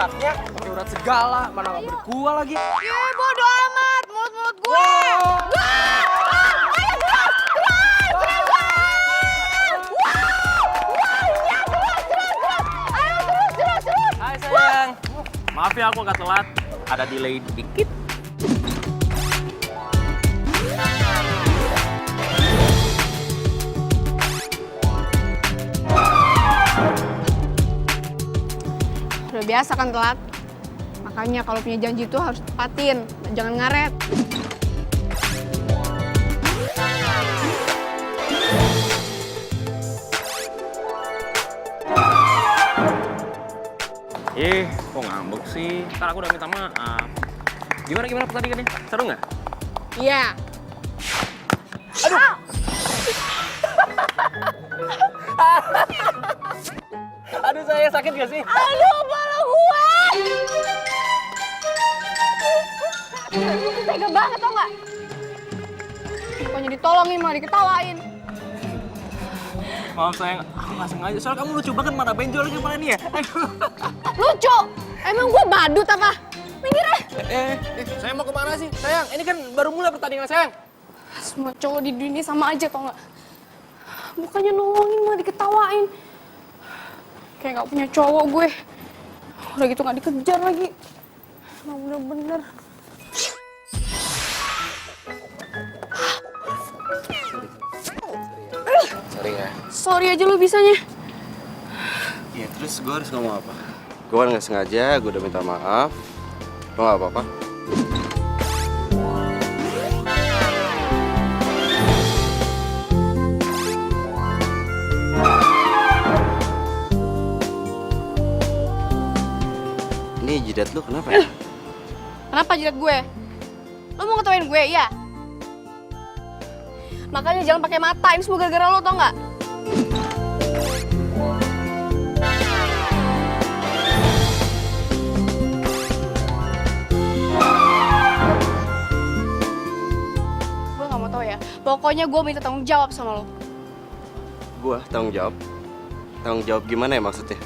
liatnya pakai urat segala, mana nggak bergua lagi. Bodo amat, mulut gue. Hai sayang, maaf ya aku agak telat, ada delay dikit. Udah biasa kan telat. Makanya kalau punya janji itu harus tepatin, jangan ngaret. Kok ngambek sih? Ntar aku udah minta maaf. Gimana pertandingannya? Seru nggak? Iya. Aduh! Aduh saya sakit gak sih? Aduh, kepala gue! Lu tega banget tau nggak? Bukannya ditolongin malah diketawain. Maaf sayang, aku nggak sengaja. Soalnya kamu lucu banget, mana benjol lagi kepala ini ya. Lucu? Emang gue badut apa? Minggir ah! Saya mau kemana sih? Sayang, ini kan baru mulai pertandingan sayang. Semua cowok di dunia sama aja tau nggak? Bukannya nolongin malah diketawain. Kayak nggak punya cowok gue. Udah gitu nggak dikejar lagi. Emang bener-bener. Sorry ya. Sorry aja lu bisanya. Ya terus gue harus ngomong apa? Gue kan nggak sengaja, gue udah minta maaf. Lo nggak apa-apa? Ini jidat lu kenapa ya? Kenapa jidat gue? Lo mau ngetawain gue, iya? Makanya jangan pakai mata, ini semua gara-gara lo, tau nggak? Gue nggak mau tahu ya. Pokoknya gue minta tanggung jawab sama lo. Gue tanggung jawab? Tanggung jawab gimana ya maksudnya?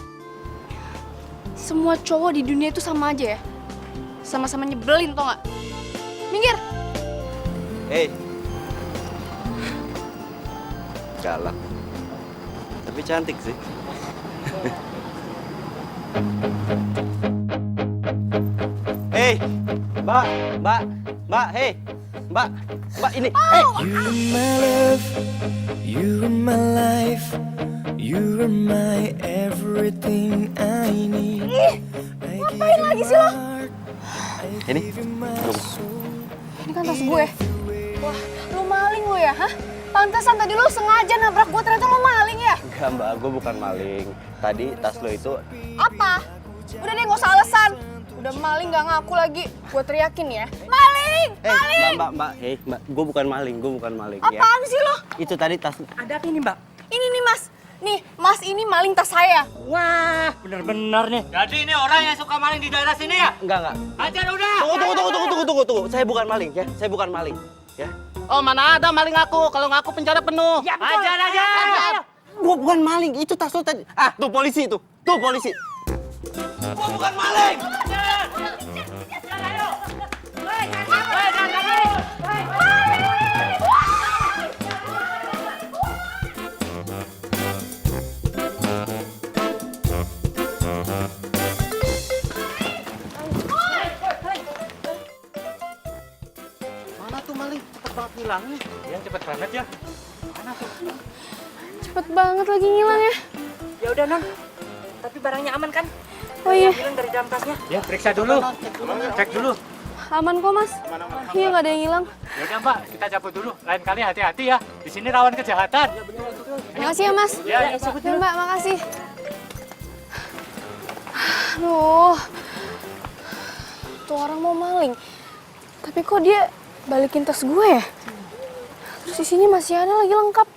Semua cowok di dunia itu sama aja ya. Sama-sama nyebelin, tau nggak? Minggir! Hei, galak, tapi cantik sih. Hei, mbak, hei, mbak, ini, hei. You are my life, you are my everything I need. Ngapain lagi sih lo? Ini, Ini kan tas gue. Wah, lu maling lo ya, hah? Pantesan tadi lu sengaja nabrak gue, ternyata lu maling ya? enggak mbak, gue bukan maling. Tadi tas lo itu, Apa? Udah deh, nggak usah alasan. Udah maling nggak ngaku lagi. Gue teriakin ya. Maling! Maling! mbak, hei, mbak, gue bukan maling ya. Apaan sih lo? Itu tadi tas. Ada apa ini mbak? Ini nih mas. Nih, mas ini maling tas saya. Wah, bener-bener nih. Jadi ini orang yang suka maling di daerah sini ya? Enggak. Ajar udah! Tunggu. Saya bukan maling ya, saya bukan maling. Ya. Oh mana ada maling aku, kalau ngaku penjara penuh. Ya, ajar aja! Gua bukan maling, itu tas lo tadi. Ah, tuh polisi itu. Tuh polisi. Gua bukan maling. Mana tuh maling? Cepet banget ngilangnya. Iya cepet banget ya. Mana tuh? Cepet banget lagi ngilang ya. Ya udah non, tapi barangnya aman kan? Oh iya, Hilang dari dalam tasnya. Ya periksa dulu. Cek dulu. aman kok mas. Iya nggak ada yang hilang. Ya udah mbak, kita cabut dulu. Lain kali hati-hati ya. Di sini rawan kejahatan. Makasih ya mas. Ya, Ya mbak, makasih. Aduh, tuh orang mau maling. Tapi kok dia balikin tas gue ya? Terus di sini masih ada lagi lengkap.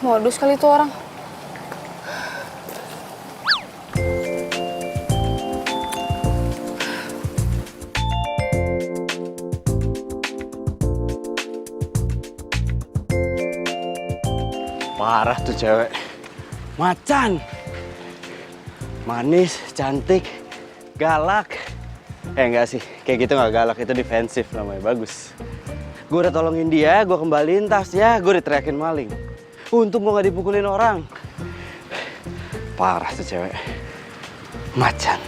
Modus kali tuh orang. Parah tuh cewek. Macan. Manis, cantik, galak. Enggak sih, kayak gitu nggak galak, itu defensif namanya, bagus. Gue udah tolongin dia, gue kembaliin tasnya, gue diteriakin maling. Untung gue nggak dipukulin orang. Parah tuh cewek. Macan.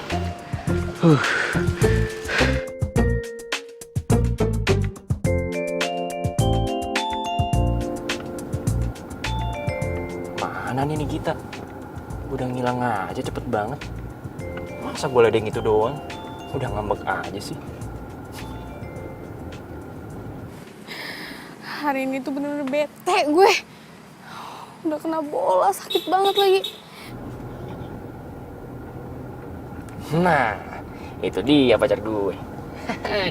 Mana nih Gita? Udah ngilang aja cepet banget. Masa gue ledeng gitu doang? Udah ngambek aja sih. Hari ini tuh bener-bener bete gue. Udah kena bola, sakit banget lagi. Nah, itu dia pacar gue.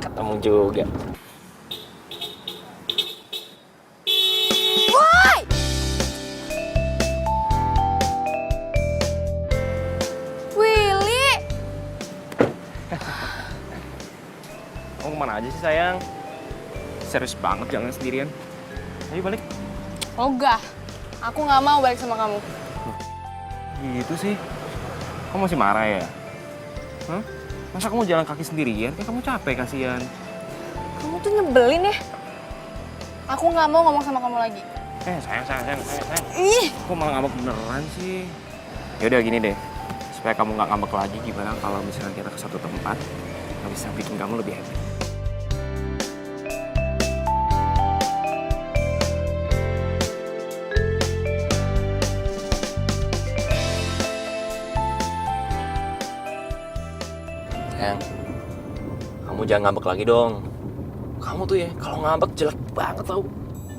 Ketemu juga. Woi! Willy! Kamu kemana aja sih sayang? Serius banget jangan sendirian. Ayo balik. Ogah, aku nggak mau balik sama kamu. Gitu sih. Kamu masih marah ya? Hah? Masa kamu jalan kaki sendirian? Kayak kamu capek kasihan. Kamu tuh nyebelin ya. Aku nggak mau ngomong sama kamu lagi. Sayang. Ih! Kok malah ngambek beneran sih? Yaudah gini deh. Supaya kamu nggak ngambek lagi, gimana kalau misalnya kita ke satu tempat yang bisa bikin kamu lebih happy? Sayang, kamu jangan ngambek lagi dong. Kamu tuh ya, kalau ngambek jelek banget tau.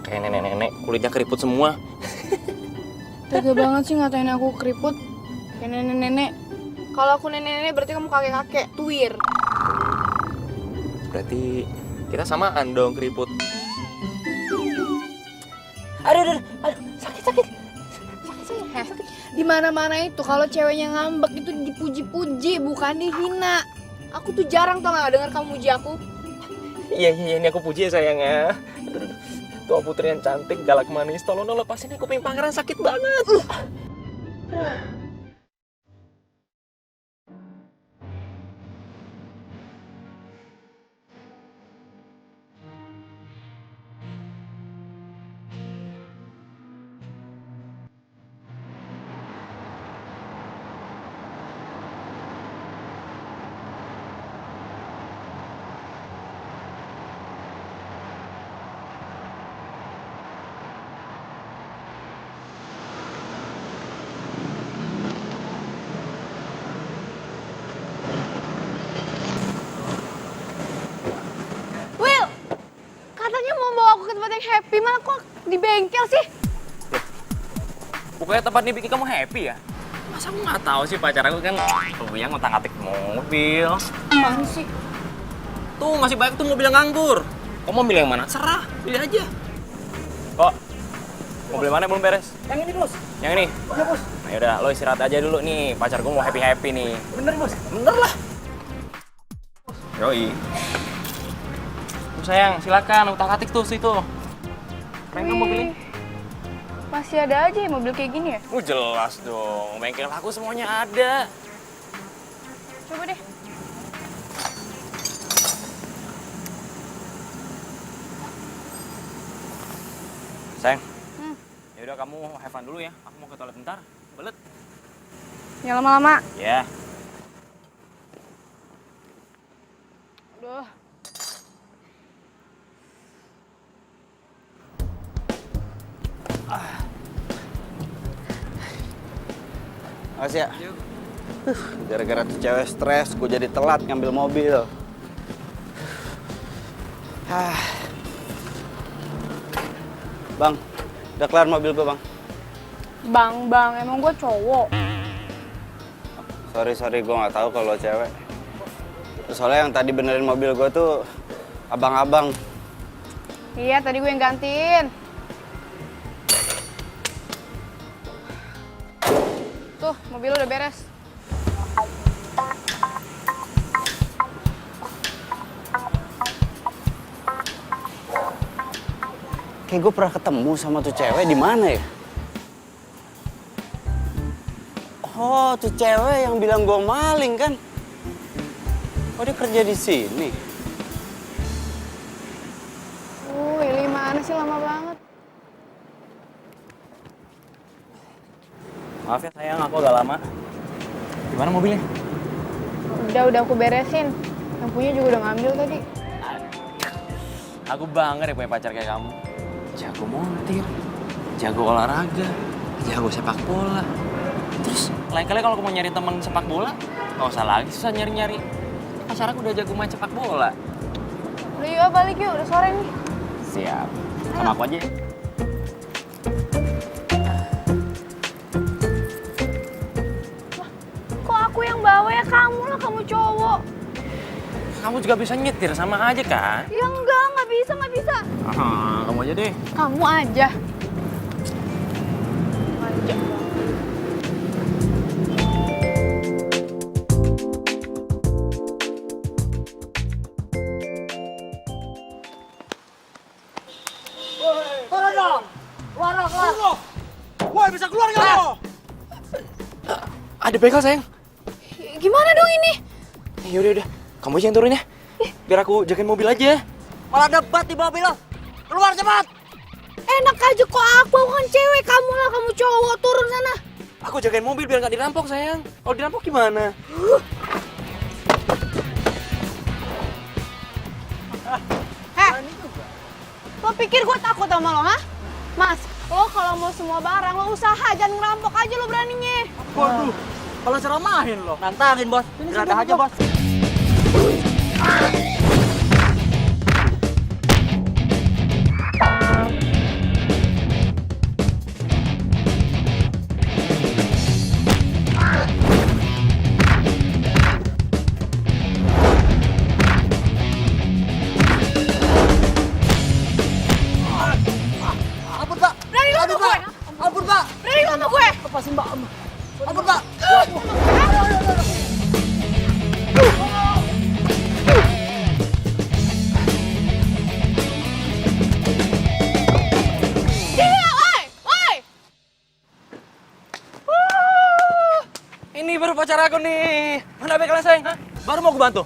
Kayak nenek-nenek, kulitnya keriput semua. Tega banget sih ngatain aku keriput. Kayak nenek-nenek. Kalau aku nenek-nenek berarti kamu kakek-kakek, tuir. Berarti kita samaan dong keriput. Aduh, sakit. Di mana-mana itu kalau ceweknya ngambek itu dipuji-puji, bukan dihina. Aku tuh jarang tau gak denger kamu muji aku. Iya, ini aku puji ya sayangnya. Tua putri yang cantik, galak manis, tolong dong lepasin nih kuping pangeran, sakit banget. Will, katanya mau bawa aku ke tempat yang happy, malah kok di bengkel sih? Pokoknya tempat ini bikin kamu happy ya? Masa aku nggak tahu sih pacar aku kan yang ngotak-ngatik mobil. Apaan sih? Tuh masih banyak tuh mobil yang nganggur. Kamu mau milih yang mana? Serah, pilih aja. Kok? Mobil mana belum beres? Yang ini, Bos. Yang ini? Iya, Bos. Nah, yaudah, lo istirahat aja dulu nih. Pacar gue mau happy-happy nih. Bener, Bos. Bener lah. Yoi. Tuh sayang, silakan utak-atik tuh situ. Pengen kamu mobil ini? Masih ada aja ya mobil kayak gini ya? Jelas dong. Bengkel aku semuanya ada. Coba deh. Sayang. Yaudah kamu have fun dulu ya. Aku mau ke toilet bentar. Belet. Jangan lama-lama. Ya. Aduh. Makasih ya. Gara-gara tuh cewek stres, gue jadi telat ngambil mobil. Bang, udah kelar mobil gue bang. Bang, emang gue cowok. Sorry, gue nggak tahu kalau cewek. Soalnya yang tadi benerin mobil gue tuh abang-abang. Iya, tadi gue yang gantiin. Tuh, mobil udah beres. Kayak gue pernah ketemu sama tuh cewek di mana ya? Oh, tuh cewek yang bilang gue maling kan? Oh, dia kerja di sini. Willy mana sih lama banget? Maaf ya sayang, aku agak lama. Gimana mobilnya? Udah aku beresin. Yang punya juga udah ngambil tadi. Aku bangga deh punya pacar kayak kamu. Jago montir, jago olahraga, jago sepak bola. Terus lain kali kalau aku mau nyari teman sepak bola, nggak usah lagi susah nyari-nyari. Pacar aku udah jago main sepak bola. Udah yuk balik yuk, udah sore nih. Siap. Sama aku aja ya. Kok aku yang bawa ya? Kamu lah, kamu cowok. Kamu juga bisa nyetir sama aja kan? Ya nggak bisa, nggak bisa. Kamu aja deh. Kamu aja. Manja. Woi, bisa keluar nggak lo? Ada begal sayang. Gimana dong ini? Yaudah, kamu aja yang turun ya. Biar aku jagain mobil aja. Malah debat di mobil lo. Keluar cepat. Enak aja kok aku kan cewek, kamu lah, kamu cowok, turun sana. Aku jagain mobil biar nggak dirampok sayang. Kalau dirampok gimana? Lo pikir gue takut sama lo, ha? Mas, lo kalau mau semua barang, lo usaha, jangan ngerampok aja lo beraninya. Waduh, kalau ceramahin lo. Nantangin bos. Berada aja bos. Ampun pak. Berani lo sama gue? Ampun pak. Berani lo sama gue? Lepasin mbak. Ampun pak. Iya, oi! Ini baru pacar aku nih. Mana begalnya sayang? Hah? Baru mau gue bantu.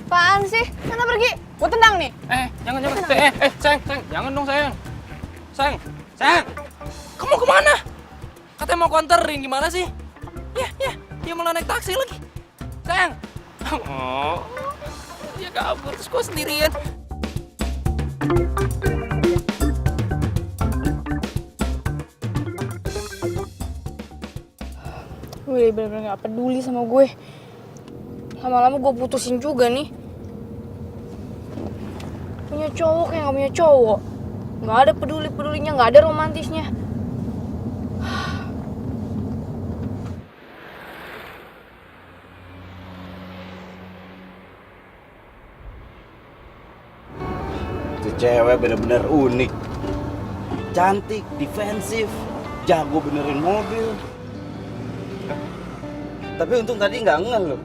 Apaan sih? Sana pergi. Gue tendang nih. Jangan. Sayang. Jangan dong sayang. Sayang. Kamu kemana? Katanya mau konterin, gimana sih? Ya. Dia malah naik taksi lagi. Sayang. Oh. Dia kabur, terus gue sendirian. Willy bener-bener gak peduli sama gue. Lama-lama gue putusin juga nih. Punya cowok kayak gak punya cowok. Gak ada peduli-pedulinya, gak ada romantisnya. Tuh cewek bener-bener unik. Cantik, defensif, jago benerin mobil. Tapi untung tadi nggak ngeh loh.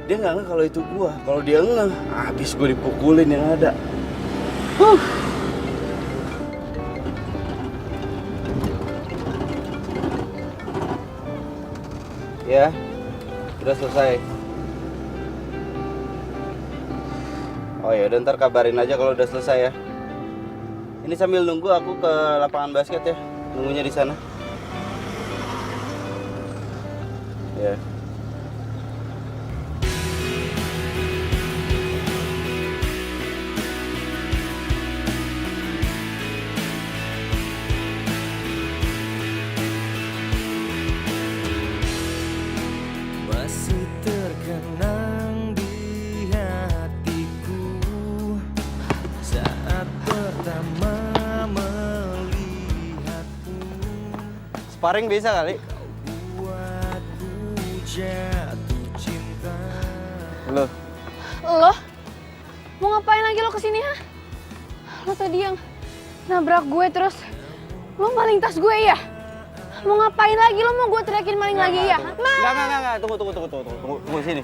Dia nggak ngeh kalau itu gua. Kalau dia ngeh, habis gua dipukulin yang ada. Ya, udah selesai. Oh ya, udah ntar kabarin aja kalau udah selesai ya. Ini sambil nunggu aku ke lapangan basket ya, nunggunya di sana. Ya. Masih terkenang di hatiku saat pertama melihatmu. Sparring bisa kali? Buatku jatuh cinta. Lo, Lo? Mau ngapain lagi lo kesini, ha? Lo tadi yang nabrak gue terus lo maling tas gue ya? Mau ngapain lagi? Lo mau gue teriakin maling lagi ya? Enggak, tunggu sini.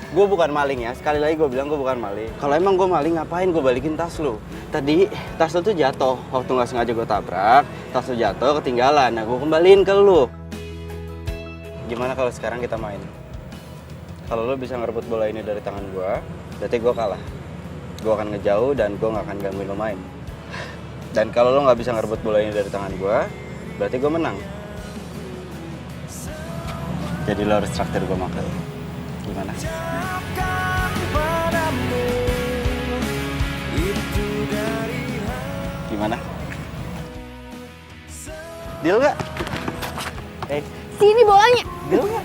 Gue bukan maling ya, sekali lagi gue bilang gue bukan maling. Kalau emang gue maling, ngapain gue balikin tas lo? Tadi tas lo tuh jatuh, waktu nggak sengaja gue tabrak, tas lo jatuh ketinggalan, nah gue kembaliin ke lo. gimana kalau sekarang kita main? Kalau lo bisa ngerebut bola ini dari tangan gue, berarti gue kalah. Gue akan ngejauh dan gue nggak akan gangguin lo main. Dan kalau lo nggak bisa ngerebut bola ini dari tangan gue, berarti gue menang. Jadi lo harus traktir gue makan. Gimana? Gimana? Deal gak? Sini bolanya. Deal gak?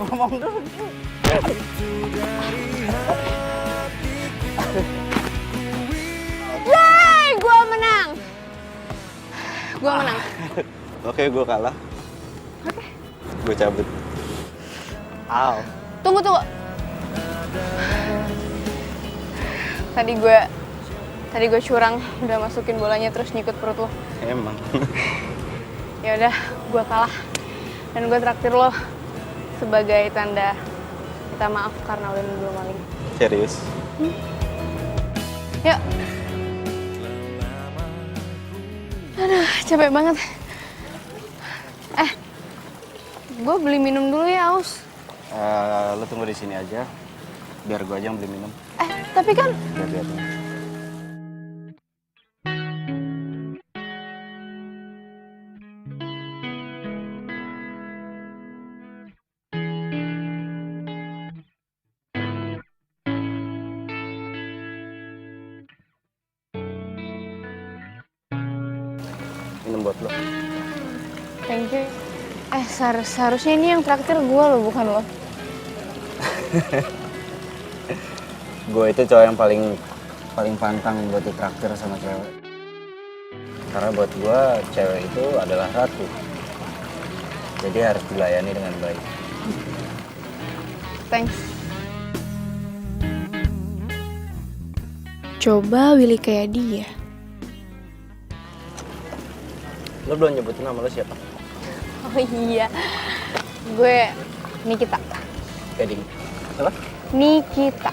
Ngomong dulu. Yeay, gue menang. Gue menang. Oke, gue kalah. Oke. Gue cabut. Aw. Tunggu. Tadi gue curang, udah masukin bolanya terus nyikut perut lo. Emang. Ya udah, gue kalah. Dan gue traktir lo sebagai tanda kita maaf karena udah nuduh lo maling. Serius? Yuk. Aduh, capek banget. Gue beli minum dulu ya, Aus. Lo tunggu di sini aja. Biar gue aja yang beli minum. Tapi kan Biar. Minum buat lo. thank you. Seharusnya ini yang traktir gue lo, bukan lo. Gue itu cowok yang paling pantang buat ditraktir sama cewek. Karena buat gue, cewek itu adalah ratu. Jadi harus dilayani dengan baik. Thanks. Coba Willy kayak dia. Lo belum nyebutin nama lo siapa? Oh iya, gue Nikita. Gading. Apa? Nikita.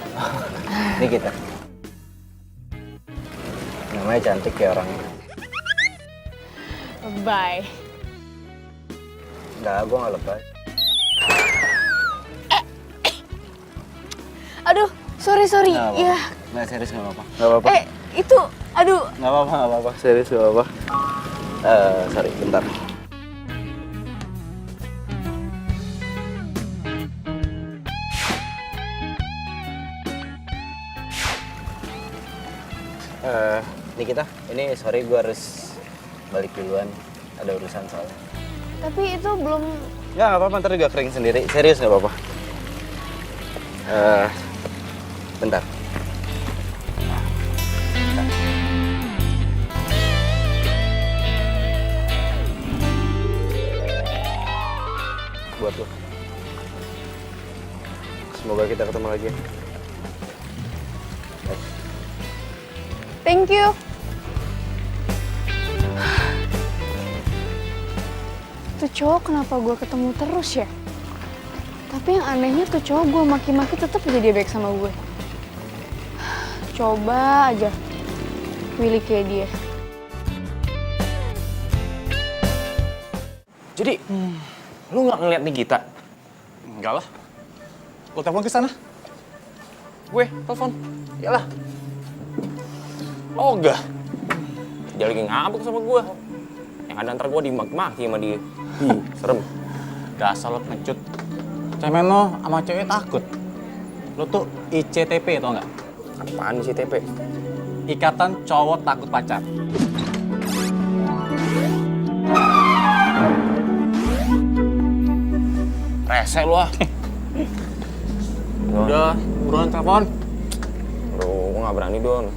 Ini kita. Namanya cantik kayak orangnya. Bye. Enggak, gue nggak lebay. Aduh, sorry. Nggak apa-apa. Iya. Nggak, serius nggak apa-apa. Nggak apa-apa. Itu, aduh. Nggak apa-apa. Serius nggak apa-apa. Sorry, bentar. Nikita, ini sorry gue harus balik duluan. Ada urusan soalnya. Tapi itu belum. Ya nggak apa-apa, ntar juga kering sendiri. Serius nggak apa-apa. Bentar. Buat lo. Semoga kita ketemu lagi. Thank you. Tuh cowok kenapa gue ketemu terus ya? Tapi yang anehnya tuh cowok gue maki-maki tetap aja dia baik sama gue. Coba aja Willy kayak dia. Jadi, lu nggak ngeliat Nikita? Enggak lah. Lo telepon ke sana? Gue telepon. Yalah. Ogah. Dia lagi ngabuk sama gue. Yang ada ntar gue dimaki-maki sama dia. Serem. Dasar lo pengecut. Cemen lo sama cewek takut. Lo tuh ICTP tau nggak? Apaan sih TP? Ikatan Cowok Takut Pacar. Rese lu ah. Udah, buruan telepon. Bro, gue gak berani Don.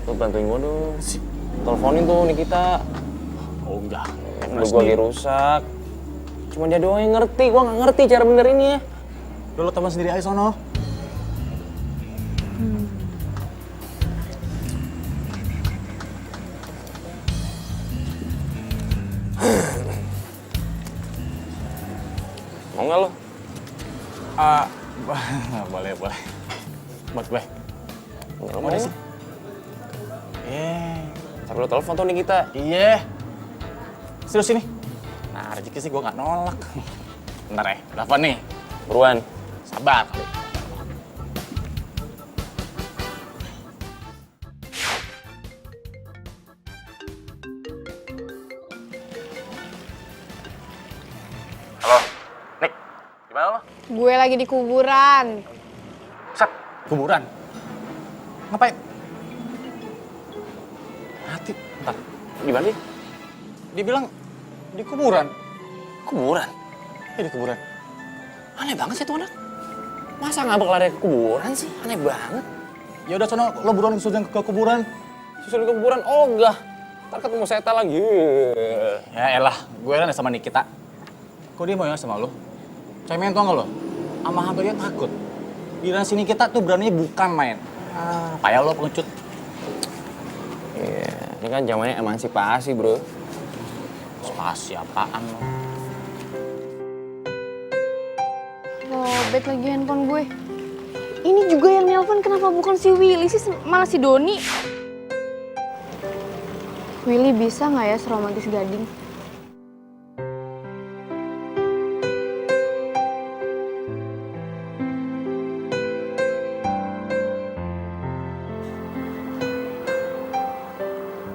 Lu bantuin gue dong. Teleponin tuh Nikita. Oh enggak. Lu gue lagi rusak. Cuma dia doang yang ngerti, gue gak ngerti cara bener ini ya. Lo telepon sendiri aja sono. Mau gak lo? Boleh. Buat gue. Lo mau sih? Eh, Tapi lo telepon tuh Nikita. iya. Serius ini? Nah, rezeki sih gue nggak nolak. Bentar ya, telepon nih. Buruan. Sabar kali. Halo, Nick. Gimana lo? Gue lagi di kuburan. Set, kuburan. Ngapain? Mati. Bentar. Gimana sih? Dia bilang di kuburan. Kuburan? Di kuburan. Aneh banget sih tuh anak. Masa ngabak lari ke kuburan sih? Aneh banget. Ya udah sono, lo buruan susun ke kuburan. Susul ke kuburan, oh enggak. Ntar ketemu setan lagi. Ya elah, gue kan sama Nikita. Kok dia mau ya sama lo? Cemen tau gak lo? Sama hamba dia takut. Di dalam sini kita tuh beraninya bukan main. Payah lo pengecut. Iya, ini kan zamannya emansipasi, bro. Spasi apaan lo? Lobet lagi handphone gue. Ini juga yang nelpon kenapa bukan si Willy sih, malah si Doni. Willy bisa nggak ya seromantis Gading?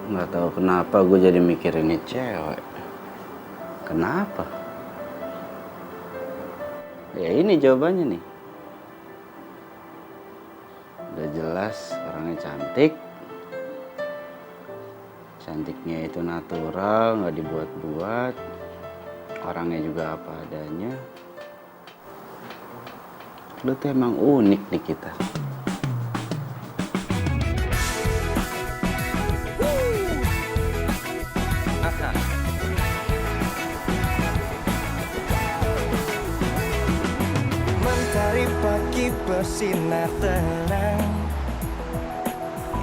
Nggak tahu kenapa gue jadi mikir ini cewek. Kenapa? Ya ini jawabannya nih. Udah jelas orangnya cantik. Cantiknya itu natural, nggak dibuat-buat. Orangnya juga apa adanya. Lu tuh emang unik nih kita. Mentari pagi bersinar terang,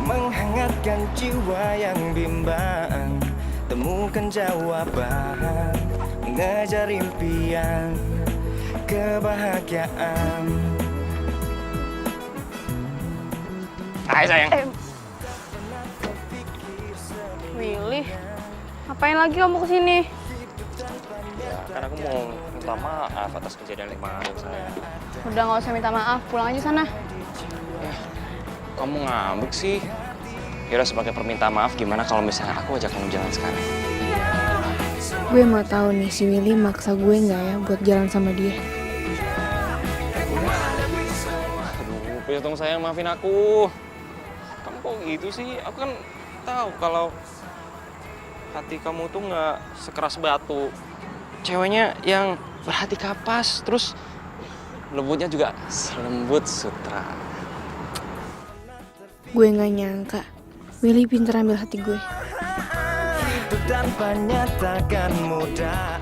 menghangatkan jiwa yang bimbang. Temukan jawaban, mengejar impian, kebahagiaan. Hai sayang. Willy, ngapain lagi kamu kesini? Ya, kan aku mau minta maaf atas kejadian kemarin sayang. Udah nggak usah minta maaf, pulang aja sana. Kamu ngambek sih. Yaudah sebagai permintaan maaf gimana kalau misalnya aku ajak kamu jalan sekarang? Gue mau tahu nih si Willy maksa gue nggak ya buat jalan sama dia. Aduh, please dong sayang maafin aku. Kamu kok gitu sih? Aku kan tahu kalau hati kamu tuh nggak sekeras batu. Ceweknya yang berhati kapas, terus lembutnya juga selembut sutra. Gue nggak nyangka Willy pinter ambil hati gue. Hidup tanpa nyatakan mudah.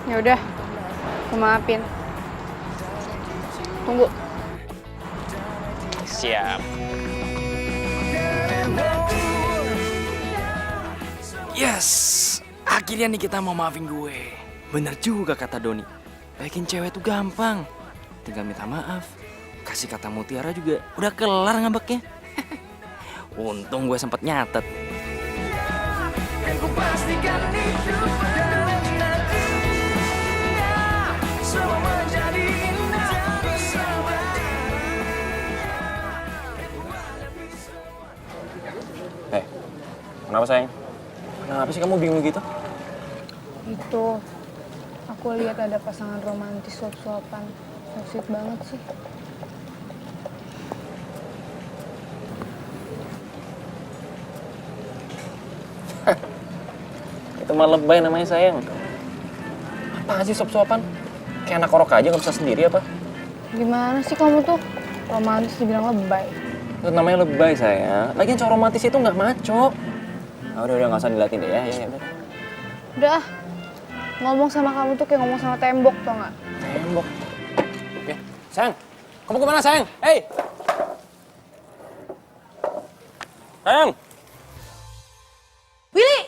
Ya udah, gue maafin. Tunggu. Siap. Yes, akhirnya nih kita mau maafin gue. Bener juga kata Doni. Baikin cewek tuh gampang. Tinggal minta maaf. Kasih kata mutiara juga udah kelar ngambeknya. Untung gue sempet nyatet. Ku pastikan hidup dengan dia, semua menjadi indah bersama. Kenapa sayang? Kenapa sih kamu bingung gitu? Itu, aku lihat ada pasangan romantis suap-suapan. So sweet banget sih. Itu mah lebay namanya sayang. Apa sih sop-sopan? Kayak anak orok aja nggak bisa sendiri apa? Gimana sih kamu tuh? Romantis dibilang lebay. Itu namanya lebay sayang. Lagian cowok romantis itu nggak maco. Ah, udah nggak usah dilatih deh ya. Udah. Udah, ngomong sama kamu tuh kayak ngomong sama tembok, tau nggak? Tembok. Ya, sayang. Kamu kemana sayang? Hei. Sayang. Willy!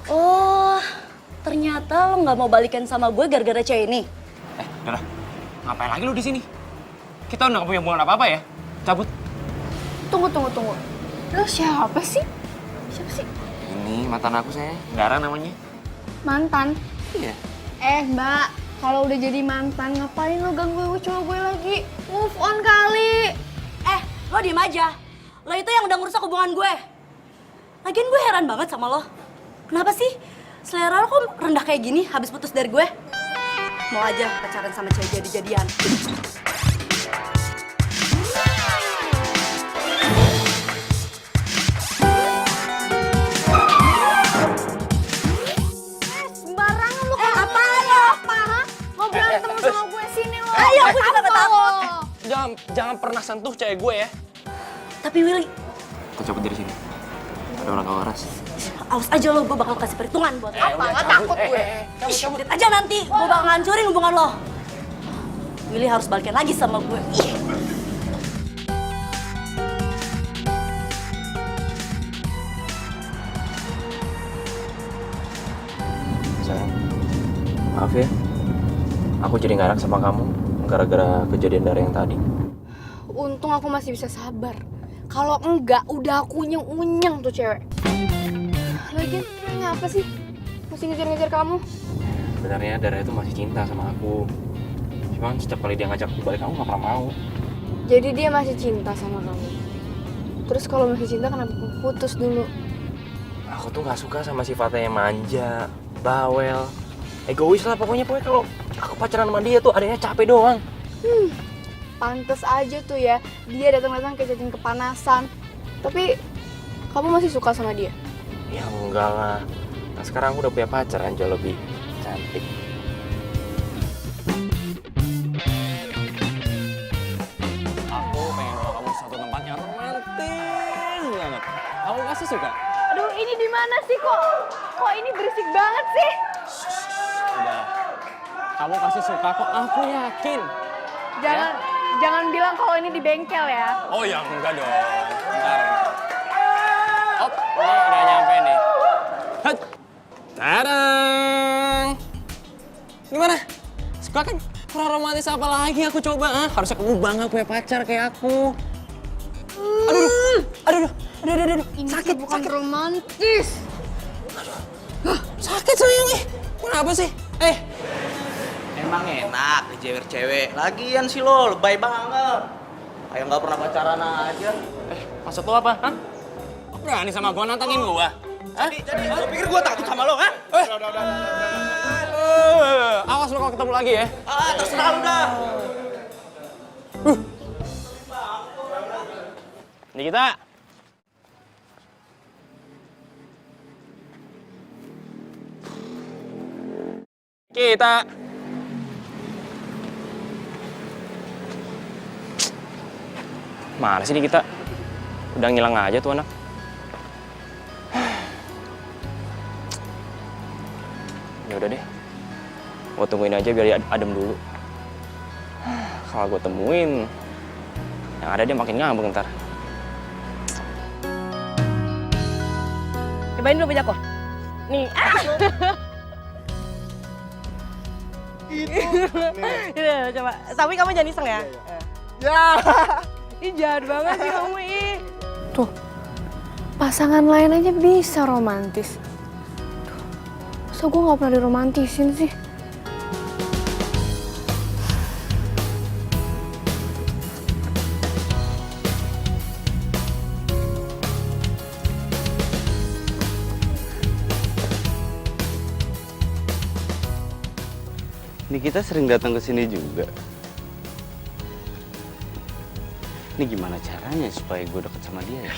Oh, ternyata lo nggak mau balikan sama gue gara-gara cewek ini. Udah. Ngapain lagi lu di sini? Kita udah nggak punya hubungan apa-apa ya? Cabut. Tunggu. Lo siapa sih? Siapa sih? Ini mantan aku saya, Gara namanya. Mantan? Iya. Mbak, kalau udah jadi mantan ngapain lo ganggu cowok gue lagi? Move on kali. Lo diem aja. Lo itu yang udah ngerusak hubungan gue. Lagian gue heran banget sama lo. Kenapa sih selera lo kok rendah kayak gini habis putus dari gue? Mau aja pacaran sama cewek jadi-jadian. Sembarangan lo. Apaan lo? Apa? Mau berantem sama gue sini lo. Ayo, aku juga gak takut. Jangan pernah sentuh cewek gue ya. Tapi Willy, Kita cabut dari sini. Ada orang waras. awas aja lo, gue bakal kasih perhitungan buat lo. Apa? Gak takut gue. Lihat aja nanti, gue bakal ngancurin hubungan lo. Willy harus balikin lagi sama gue. Ih. Sayang, maaf ya. Aku jadi ngarang sama kamu gara-gara kejadian dari yang tadi. Untung aku masih bisa sabar. Kalau enggak, udah aku unyeng-unyeng tuh cewek. Lagian, ngapa sih? Masih ngejar-ngejar kamu? Sebenarnya Dara itu masih cinta sama aku. Cuman setiap kali dia ngajak aku balik, aku gak pernah mau. Jadi dia masih cinta sama kamu. Terus kalau masih cinta kenapa putus dulu? Aku tuh gak suka sama sifatnya yang manja, bawel, egois lah pokoknya kalau aku pacaran sama dia tuh adanya capek doang. Pantes aja tuh ya, dia datang-datang kayak cacing kepanasan. Tapi kamu masih suka sama dia? Ya enggak lah. Nah sekarang aku udah punya pacar yang jauh lebih cantik. Aku pengen bawa kamu ke satu tempat yang romantis banget. Kamu pasti suka. Aduh, ini di mana sih kok? Kok ini berisik banget sih? Udah. Kamu pasti suka kok, aku yakin. Jangan bilang kalau ini di bengkel ya. Oh ya enggak dong. Bentar. Op, ini udah nyampe nih. Hat. Tadang. Gimana? Suka kan? Kurang romantis apa lagi aku coba? Harusnya kamu bangga punya pacar kayak aku. Aduh. Ini sakit, bukan romantis. Sakit sayang Kenapa sih? Emang enak dijewer cewek. Lagian sih lo lebay banget. Kayak nggak pernah pacaran aja. Maksud lo apa? Hah? Berani sama gua nantangin gua? Hah? Jadi lo pikir gue takut sama lo, kan? Awas lo kalau ketemu lagi ya. Terserah lo dah. Nikita. Kita. Mana sih Nikita? Udah ngilang aja tuh anak. Ya udah deh. Gua tungguin aja biar dia adem dulu. Kalau gua temuin, yang ada dia makin ngambek ntar. Cobain dulu punya aku. Nih. Iya, coba. Tapi kamu jangan iseng ya. Ya. Ih, jahat banget sih kamu, ih. Tuh, pasangan lain aja bisa romantis. Masa gue gak pernah diromantisin sih? Ini kita sering datang ke sini juga. Ini gimana caranya supaya gue deket sama dia ya?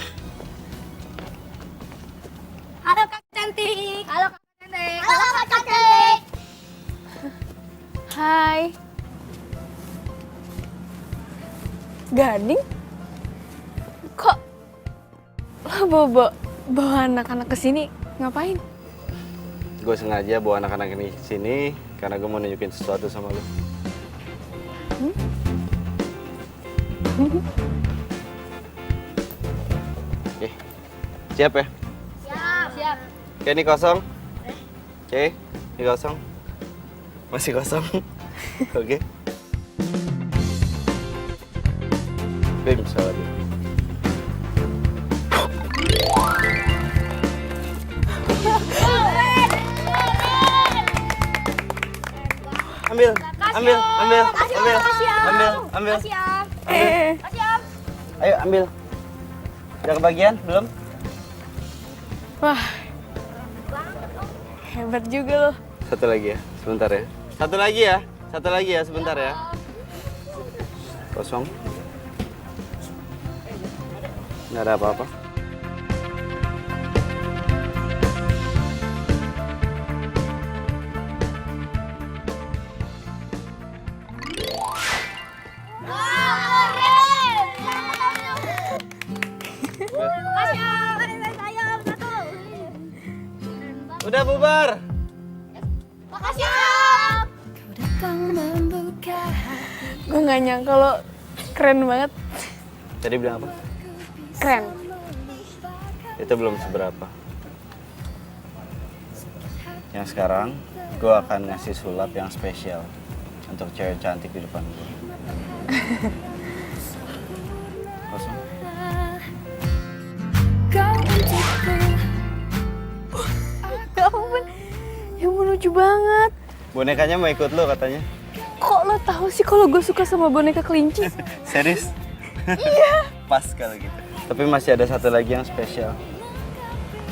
Halo Kak Cantik. Halo Kak Cantik. Halo Kak Cantik. Hai. Gading? Kok lo bawa anak-anak ke sini ngapain? Gue sengaja bawa anak-anak ini ke sini karena gue mau nunjukin sesuatu sama lo. Oke, siap ya? Siap. Oke, ini kosong. Oke, ini kosong. Masih kosong. Oke. Bim, salah. ambil, ambil, ambil, Makasih, ambil, makasih, Om. ambil, ambil. Makasih ya. Eh, Makasih Om. Ayo ambil. Udah kebagian belum? wah, hebat juga lo. Satu lagi ya, sebentar ya. Satu lagi ya, satu lagi ya, sebentar ya. Kosong. Nggak ada apa-apa. Makasih Om. Saya Om satu. Udah bubar. Makasih Om. Gue nggak nyangka lo keren banget. Tadi bilang apa? Keren. Itu belum seberapa. Yang sekarang, gue akan ngasih sulap yang spesial untuk cewek cantik di depan gue. Kosong. Ya ampun, ya ampun lucu banget. Bonekanya mau ikut lo katanya. Kok lo tahu sih kalau gue suka sama boneka kelinci? Serius? Iya. Pas kalau gitu. Tapi masih ada satu lagi yang spesial.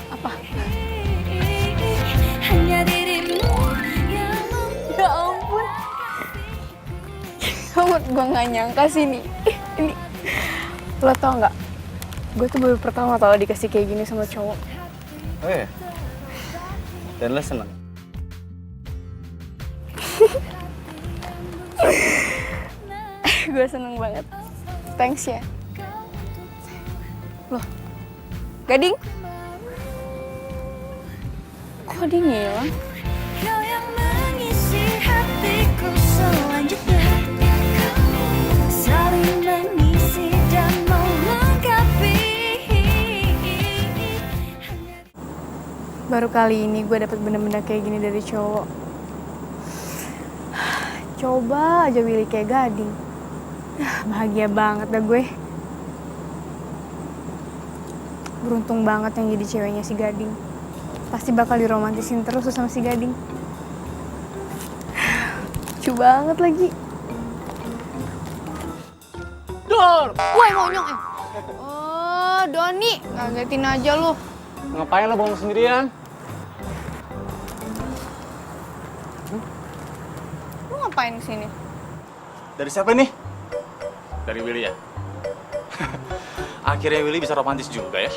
Apa? Hanya dirimu yang Ya ampun. Kamu, gue nggak nyangka sih ini. Lo tau nggak? Gue tuh baru pertama tau dikasih kayak gini sama cowok. Oh iya? Dan lo seneng? Gue seneng banget. Thanks ya. Loh, Gading? Kok dia ngilang? kau yang mengisi hatiku selanjutnya. Saling mengisi dan melengkapi. Baru kali ini gue dapet benda-benda kayak gini dari cowok. Coba aja Willy kayak Gading. Bahagia banget dah gue. Beruntung banget yang jadi ceweknya si Gading. Pasti bakal diromantisin terus sama si Gading. Lucu banget lagi. Dor! Woi monyong Oh, Doni, ngagetin aja lu. Ngapain lo bengong sendirian? Lu ngapain kesini? Dari siapa nih? Dari Willy ya? Akhirnya Willy bisa romantis juga ya?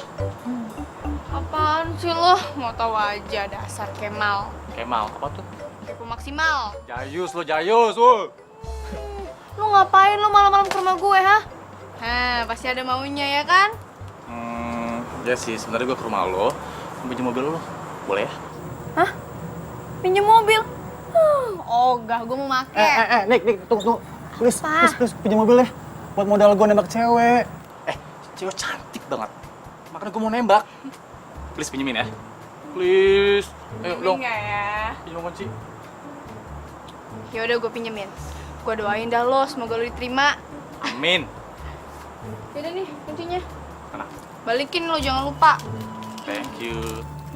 Apaan sih lo? Mau tahu aja dasar Kemal. Kemal, apa tuh? Kepo maksimal. Jayus lo, Jayus, wo. Lu ngapain lu malam-malam ke rumah gue, ha? Pasti ada maunya ya kan? Ya sih, sebenarnya gue ke rumah lo, pinjam mobil lo, boleh ya? Hah? Pinjem mobil? Ogah, gue mau make. Nik, tunggu. Please, Apa? please, pinjam mobil deh. Buat modal gue nembak cewek. Cewek cantik banget. Makanya gue mau nembak. Please pinjemin ya. Please. Ayo dong, Enggak ya? pinjam kunci. Yaudah gue pinjemin. Gue doain dah lo, semoga lo diterima. Amin. Yaudah nih, kuncinya. Mana? Balikin lo, jangan lupa. Thank you.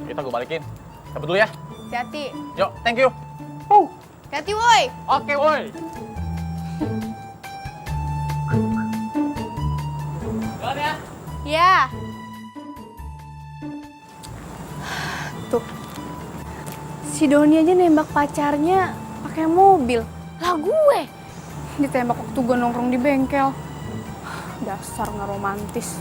Kita gue balikin. Cabut dulu ya. Hati-hati. Yuk, thank you. Hati-hati, woi. Oke, woi. Jalan ya. Ya. Tuh. Si Doni aja nembak pacarnya pakai mobil. Lah gue ditembak waktu gue nongkrong di bengkel. Dasar nggak romantis.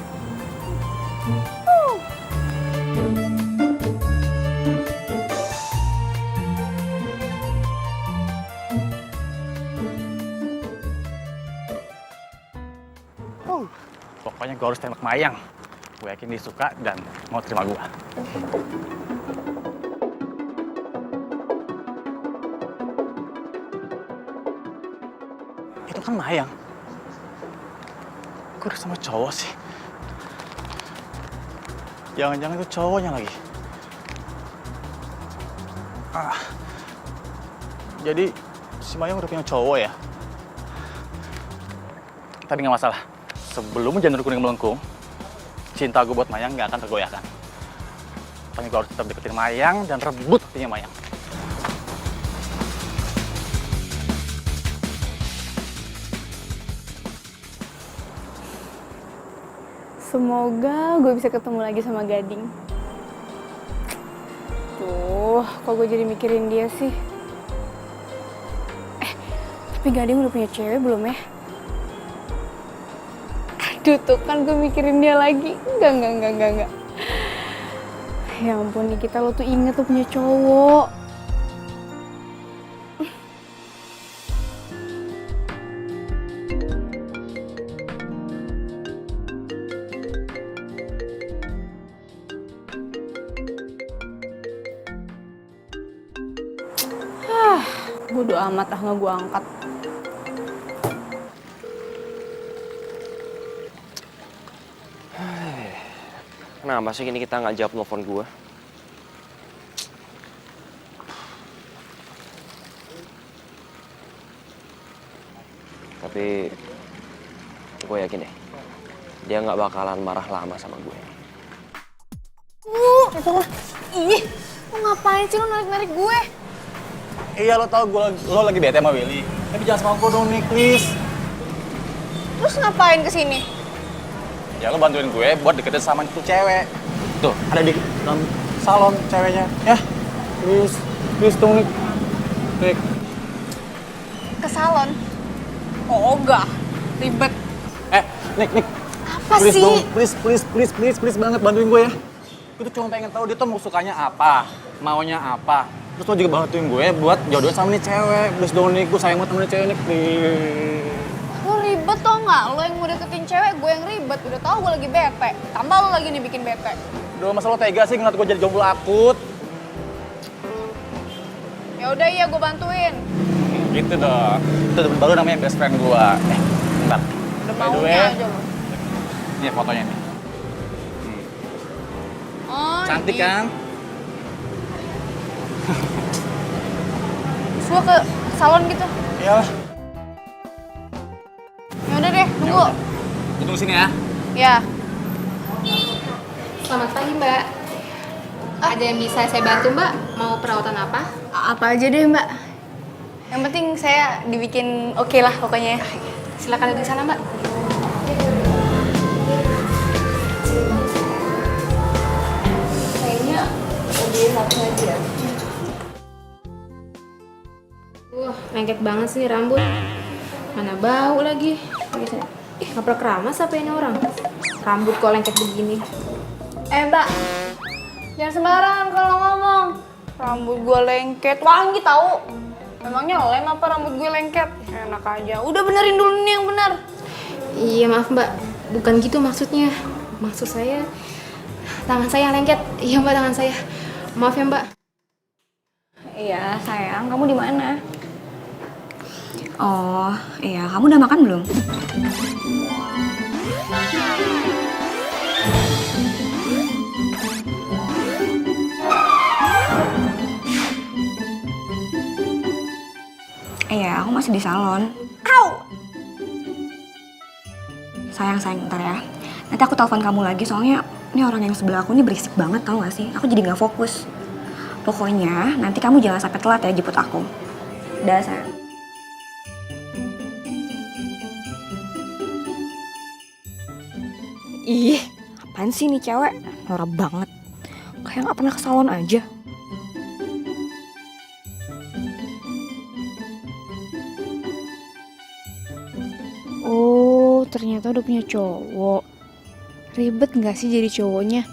Pokoknya gue harus tembak Mayang. Gue yakin dia suka dan mau terima gue. Itu kan Mayang. Gue udah sama cowok sih. Jangan-jangan itu cowoknya lagi. Jadi si Mayang udah punya cowok ya? Tapi nggak masalah. Sebelum janur kuning melengkung, cinta gue buat Mayang nggak akan tergoyahkan. Pokoknya gue harus tetap deketin Mayang dan rebut hatinya Mayang. Semoga gue bisa ketemu lagi sama Gading. Tuh, kok gue jadi mikirin dia sih? Tapi Gading udah punya cewek belum ya? Aduh, tuh kan gue mikirin dia lagi. Enggak. Ya ampun, Nikita, lo tuh inget lo punya cowok. Bodo amat nggak gue angkat. Kenapa sih ini kita nggak jawab telepon gue? Tapi gue yakin deh, dia nggak bakalan marah lama sama gue. Ih, lo ngapain sih lo narik-narik gue? Iya, lo tau lo lagi bete sama Willy. Tapi jangan sama aku dong nih, please. Terus ngapain kesini? Ya lo bantuin gue buat deketin sama itu cewek. Tuh, ada di dalam salon ceweknya. Ya, please dong Nik. Nik. Ke salon? Oh, enggak. Ribet. Nik. Apa Please sih? dong, please banget bantuin gue ya. Gue tuh cuma pengen tahu dia tuh mau sukanya apa, maunya apa. Terus lo juga bantuin gue buat jodohin sama nih cewek. Please dong Nik, gue sayang banget sama nih cewek Nik. Lo ribet tau nggak? Lo yang mau deketin cewek, gue yang ribet. Udah tau gue lagi bete. Tambah lo lagi nih bikin bete. Udah masa lo tega sih ngeliat gue jadi jomblo akut? Ya udah iya, gue bantuin. Gitu dong. Itu baru namanya best friend gue. Bentar. Udah By the way, maunya aja lo. ini fotonya nih. Oh, Cantik ini. kan? Terus gue ke salon gitu. Iyalah. Ya udah deh, tunggu. Gue tunggu sini ya. Ya. Selamat pagi, Mbak. Ada yang bisa saya bantu, Mbak? Mau perawatan apa? Apa aja deh, Mbak. Yang penting saya dibikin oke lah pokoknya. Silakan duduk di sana, Mbak. Kayaknya lebih satu aja. Lengket banget sih rambut. Mana bau lagi. Ngaprak keramas apa ini orang? Rambut kok lengket begini. Mbak, jangan sembarangan kalau ngomong. Rambut gue lengket, wangi tahu. Memangnya lem apa rambut gue lengket? Enak aja. Udah benerin dulu nih yang benar. Iya, maaf, Mbak. Bukan gitu maksudnya. Maksud saya, tangan saya yang lengket. Iya, Mbak, tangan saya. Maaf ya, Mbak. Iya, sayang. Kamu di mana? Oh, iya. Kamu udah makan belum? Iya, aku masih di salon. Au! Sayang, ntar ya. Nanti aku telepon kamu lagi, soalnya ini orang yang sebelah aku ini berisik banget, tau gak sih? Aku jadi gak fokus. Pokoknya, nanti kamu jangan sampai telat ya jemput aku. Dah, sayang. Ih, apaan sih nih cewek? Norak banget. Kayak gak pernah ke salon aja. Oh, ternyata udah punya cowok. Ribet nggak sih jadi cowoknya?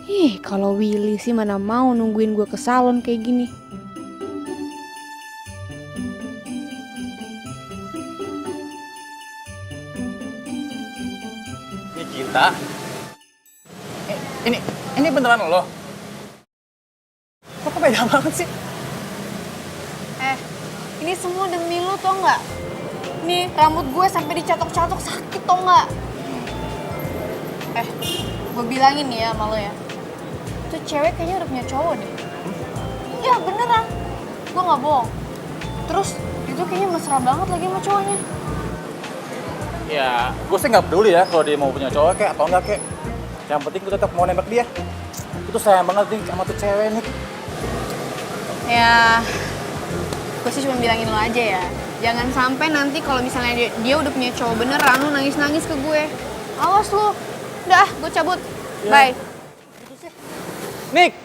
Ih, kalau Willy sih mana mau nungguin gue ke salon kayak gini. Nikita. Ini beneran lo? Kok beda banget sih? Ini semua demi lu tau nggak? Nih, rambut gue sampai dicatok-catok sakit tau nggak? Gue bilangin nih ya sama lo ya. Tuh cewek kayaknya udah punya cowok deh. Iya beneran. Gue nggak bohong. Terus itu kayaknya mesra banget lagi sama cowoknya. Ya, gue sih nggak peduli ya kalau dia mau punya cowok kayak atau enggak kayak. Yang penting gue tetap mau nembak dia. Itu sayang banget nih sama tuh cewek nih. Ya, gue sih cuma bilangin lo aja ya. Jangan sampai nanti kalau misalnya dia udah punya cowok beneran, lo nangis-nangis ke gue. Awas lo, Udah, gue cabut. Bye. Nick!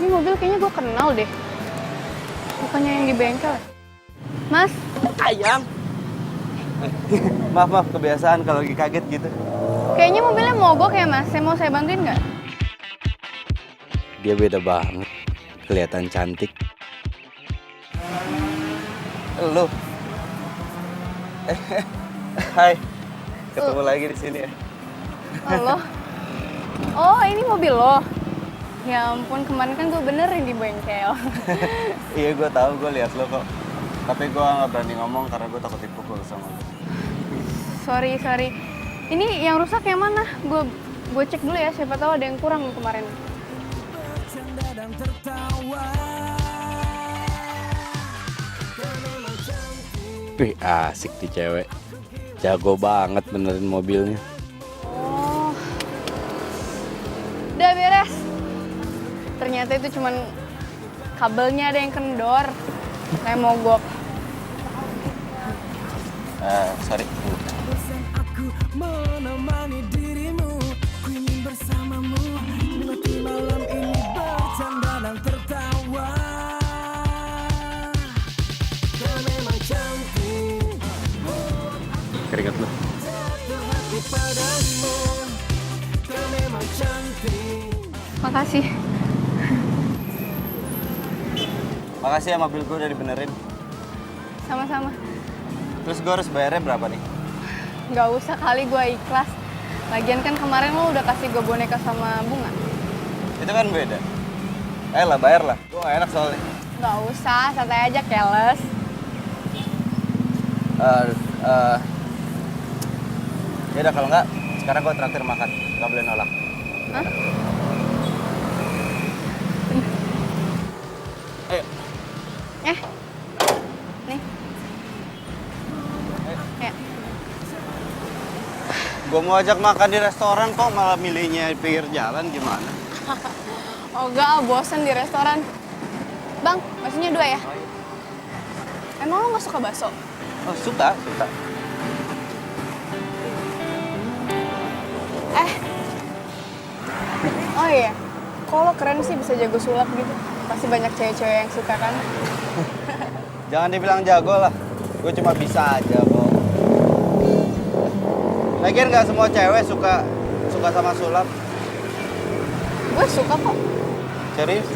Ini mobil kayaknya gue kenal deh. Bukannya yang di bengkel. Mas, Ayam! Maaf, kebiasaan kalau lagi kaget gitu. kayaknya mobilnya mogok ya mas. Mau saya bantuin nggak? Dia beda banget. Kelihatan cantik. Lu. Hai. Ketemu lagi di sini ya. Halo. Oh, ini mobil lo. Ya ampun, kemarin kan gue benerin di bengkel. Iya, gue tahu, gue lihat lo kok. Tapi gue nggak berani ngomong karena gue takut dipukul sama lo. Sorry. Ini yang rusak yang mana? Gue cek dulu ya, siapa tahu ada yang kurang kemarin. Wih, asik nih cewek. Jago banget benerin mobilnya. Oh. Udah beres. Ternyata itu cuman kabelnya ada yang kendor. Kayak mogok. Sorry. Aku menemani dirimu, ku ingin bersamamu, menikmati malam ini bercanda dan tertawa. Kau memang cantik, Keringat lo. jatuh hati padamu. Kau memang cantik. Makasih. Makasih ya, mobil gue udah dibenerin. Sama-sama. Terus gue harus bayarnya berapa nih? Gak usah kali, gue ikhlas. Lagian kan kemarin lo udah kasih gue boneka sama bunga. Itu kan beda. Ayolah, bayar lah. Gue gak enak soalnya. Gak usah, santai aja, keles. Yaudah, kalau enggak, sekarang gue traktir makan. Gak boleh nolak. Hah? Ayo. Nih. Ya. Gue mau ajak makan di restoran kok malah milihnya di pinggir jalan, gimana? Oh enggak, bosen di restoran. Bang, baksonya 2 ya? Emang lo gak suka bakso? Oh, suka. Oh iya, kok lo keren sih bisa jago sulap gitu? Pasti banyak cewek-cewek yang suka kan? Jangan dibilang jago lah. Gue cuma bisa aja kok. Lagian nggak semua cewek suka sama sulap. Gue suka kok. Serius?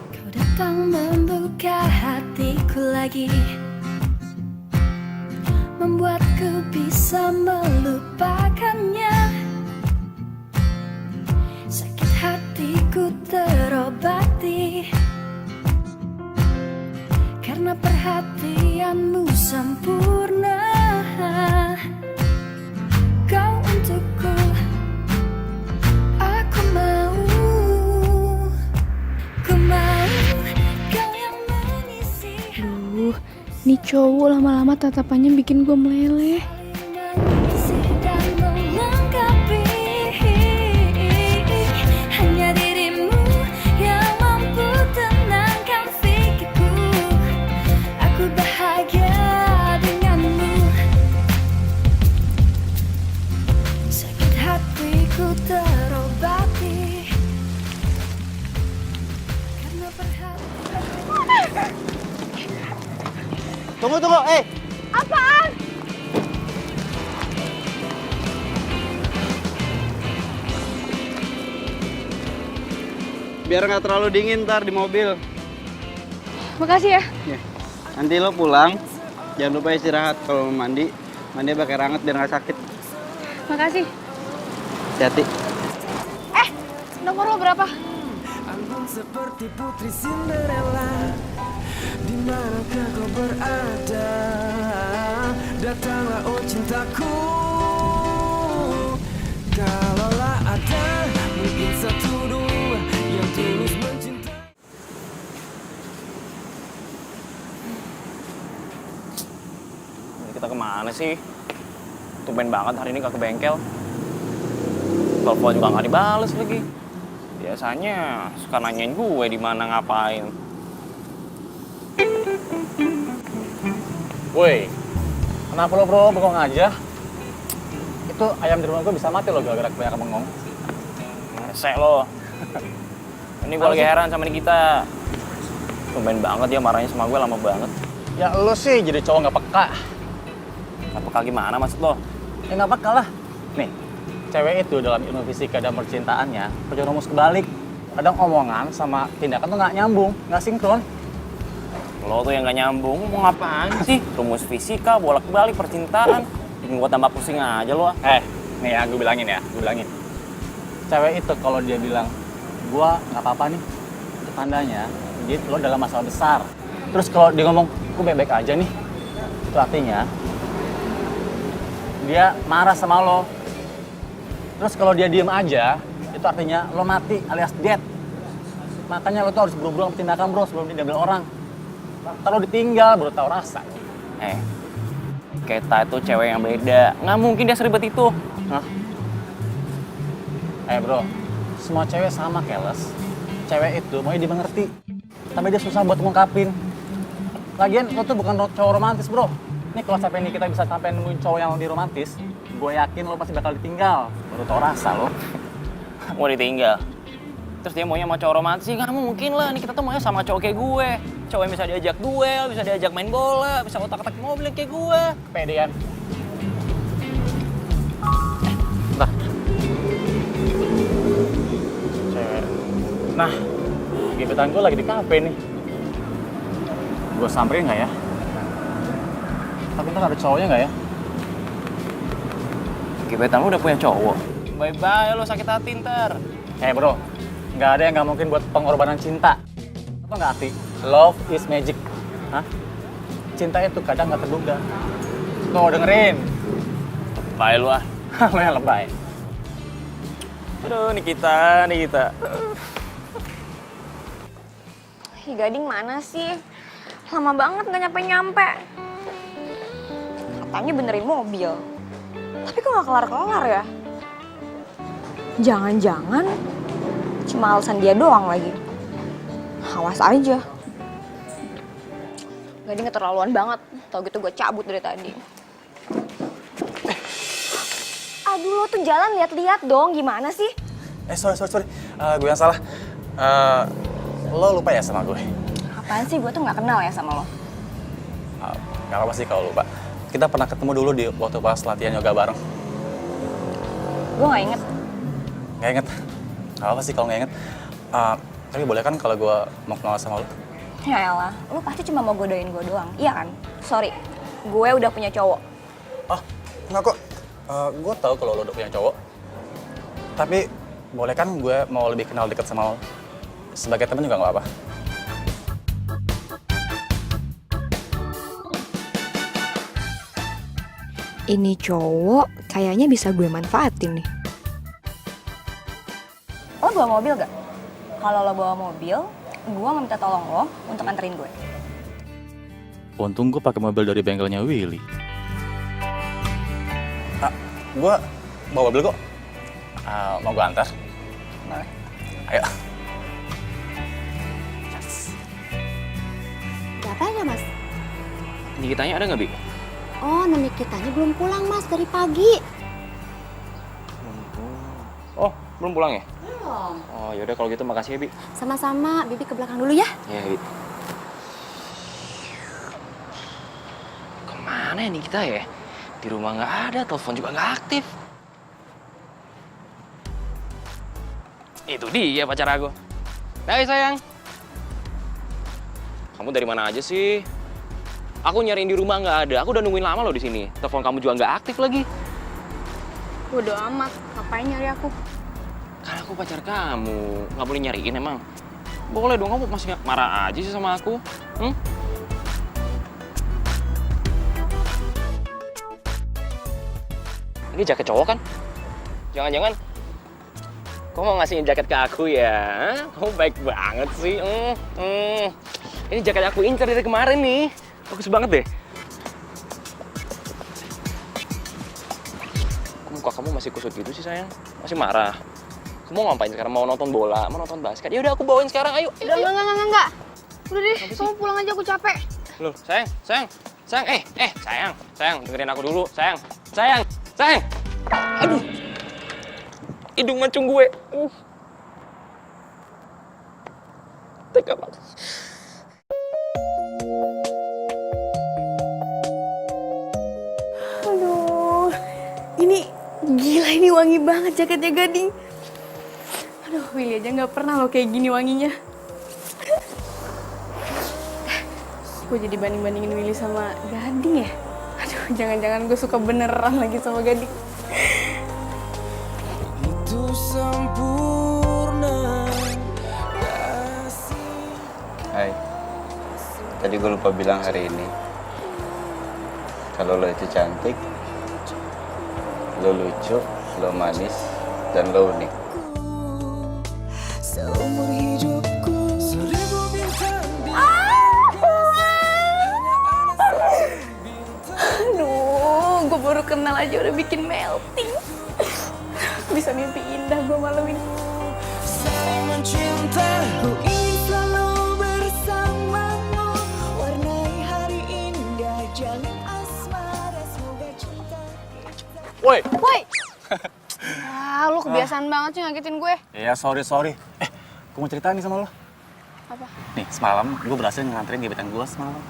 Kau datang membuka hatiku lagi, membuatku bisa melupakannya. Sakit hatiku terobati karena perhatianmu sempurna. Kau untukku, aku mau kau yang mengisi. Duh, nih cowok lama-lama tatapannya bikin gue meleleh. Mengisi dan melengkapi, hanya dirimu yang mampu tenangkan pikirku. Aku bahagia denganmu. Sakit hatiku terobati karena perhatian. Tunggu. Apaan? Biar nggak terlalu dingin ntar di mobil. Makasih ya. Ya. Nanti lo pulang, jangan lupa istirahat. Kalau mau mandi pakai hangat biar nggak sakit. Makasih. Hati-hati. Nomor lo berapa? Anggun seperti putri Cinderella, di manakah kau berada? Datanglah oh cintaku. Kalaulah ada mungkin 1, 2 kita kemana sih? Tumben banget hari ini gak ke bengkel. Telepon juga gak dibales lagi. Biasanya suka nanyain gue di mana ngapain. Woi, kenapa lo bro bengong aja? Itu ayam di rumah gue bisa mati lo gara-gara kebanyakan bengong. Ngesek lo. Ini gue lagi heran sama Nikita. Tumben banget dia marahnya sama gue lama banget. Ya lo sih jadi cowok nggak peka. Gak peka gimana maksud lo? Ya nggak peka lah. Nih, cewek itu dalam ilmu fisika dan percintaannya punya rumus kebalik. Kadang omongan sama tindakan tuh nggak nyambung, nggak sinkron. Lo tuh yang gak nyambung, mau ngapain sih? Rumus fisika, bolak-balik, percintaan. Bikin gue tambah pusing aja lo. Nih ya, gue bilangin. Cewek itu kalau dia bilang, gua nggak apa-apa nih, itu tandanya dia lo dalam masalah besar. Terus kalau dia ngomong, gue baik-baik aja nih, itu artinya dia marah sama lo. Terus kalau dia diem aja, itu artinya lo mati alias dead. Makanya lo tuh harus buru-buru sama tindakan bro sebelum diambil orang. Kalau ditinggal baru tahu rasa. Keta itu cewek yang beda. Nggak mungkin dia seribet itu. Hah? Bro, semua cewek sama keles. Cewek itu maunya dimengerti, tapi dia susah buat ngungkapin. Lagian lo tuh bukan cowok romantis bro. Nih kalau sampai ini kita bisa sampai nemuin cowok yang lebih romantis, gue yakin lo pasti bakal ditinggal. Baru tau rasa lo. Mau ditinggal. Terus dia maunya sama cowok romantis, nggak mungkin lah. Nih kita tuh maunya sama cowok kayak gue. Cowok yang bisa diajak duel, bisa diajak main bola, bisa otak-atik mobil kayak gue. Kepedean. Bentar. Cewek. Nah, gebetan gue lagi di kafe nih. Gue samperin nggak ya? Tapi ntar ada cowoknya nggak ya? Gebetan lu udah punya cowok. Bye-bye lo sakit hati ntar. Bro, nggak ada yang nggak mungkin buat pengorbanan cinta. Apa nggak arti? Love is magic. Hah? Cinta itu kadang nggak terduga. Tuh dengerin. Bye lu ah. Lo yang lebay. Aduh, Nikita. Ih, Gading mana sih? Lama banget nggak nyampe-nyampe. Katanya benerin mobil. Tapi kok nggak kelar-kelar ya? Jangan-jangan cuma alasan dia doang lagi. Awas aja. Gading keterlaluan banget. Tau gitu gue cabut dari tadi. Aduh, lo tuh jalan lihat-lihat dong. Gimana sih? Sorry. Gue yang salah. Lo lupa ya sama gue? Apaan sih? Gue tuh nggak kenal ya sama lo. Gak apa-apa sih kalau lupa. Kita pernah ketemu dulu di waktu pas latihan yoga bareng. Gue nggak inget. Gak inget? Gak apa-apa sih kalau gak inget. Tapi boleh kan kalau gue mau kenal sama lo? Ya elah, lo pasti cuma mau godain gue doang. Iya kan? Sorry, gue udah punya cowok. Enggak kok. Gue tahu kalau lo udah punya cowok. Tapi boleh kan gue mau lebih kenal dekat sama lo? Sebagai teman juga gak apa-apa. Ini cowok kayaknya bisa gue manfaatin nih. Lo bawa mobil gak? Kalau lo bawa mobil, gue minta tolong lo untuk anterin gue. Untung gue pakai mobil dari bengkelnya Willy. Gue bawa mobil kok. Mau gue antar? Boleh. Ayo. Apanya mas? Nikitanya ada nggak, Bi? Oh, Nikitanya belum pulang mas dari pagi. Oh, belum pulang ya? Belum. Oh, yaudah kalau gitu makasih ya, Bi. Sama-sama, Bibi ke belakang dulu ya. Iya, Bi. Kemana ya Nikita ya? Di rumah nggak ada, telepon juga nggak aktif. Itu dia pacar aku. Hai sayang. Kamu dari mana aja sih? Aku nyariin di rumah nggak ada. Aku udah nungguin lama loh di sini. Telepon kamu juga nggak aktif lagi. Bodo amat, ngapain nyari aku? Kan aku pacar kamu, nggak boleh nyariin emang. Boleh dong, kamu masih marah aja sih sama aku. Ini jaket cowok kan? Jangan-jangan kamu mau ngasihin jaket ke aku ya? Kamu baik banget sih. Ini jaket aku incer dari kemarin nih. Bagus banget deh. muka kamu masih kusut gitu sih sayang? Masih marah? Kamu mau ngapain sekarang? Mau nonton bola? Mau nonton basket? Ya udah aku bawain sekarang, ayo. Udah, enggak. Udah deh, kamu pulang aja, aku capek. Loh, sayang, sayang, dengerin aku dulu, sayang. Aduh, hidung mancung gue. Tega banget. Aduh, ini gila, ini wangi banget jaketnya Gading. Aduh, Willy aja nggak pernah loh kayak gini wanginya. Gue jadi banding-bandingin Willy sama Gading ya? Aduh, jangan-jangan gue suka beneran lagi sama Gading. Itu sempurna. Hai, tadi gue lupa bilang hari ini kalau lo itu cantik, lo lucu, lo manis, dan lo unik. Seumur hidupku 1000 bintang di Aduh, gue baru kenal aja udah bikin melting. Bisa mimpi indah gue malam ini. saling mencinta. Ku ingin selalu bersamamu, warnai hari indah, jalin asmara, semoga cinta. Woi. Ah, lu kebiasaan banget sih ngagetin gue. Ya sorry. Gue mau cerita nih sama lo. Apa? Nih, semalam gue berhasil nganterin gebetan gue semalam.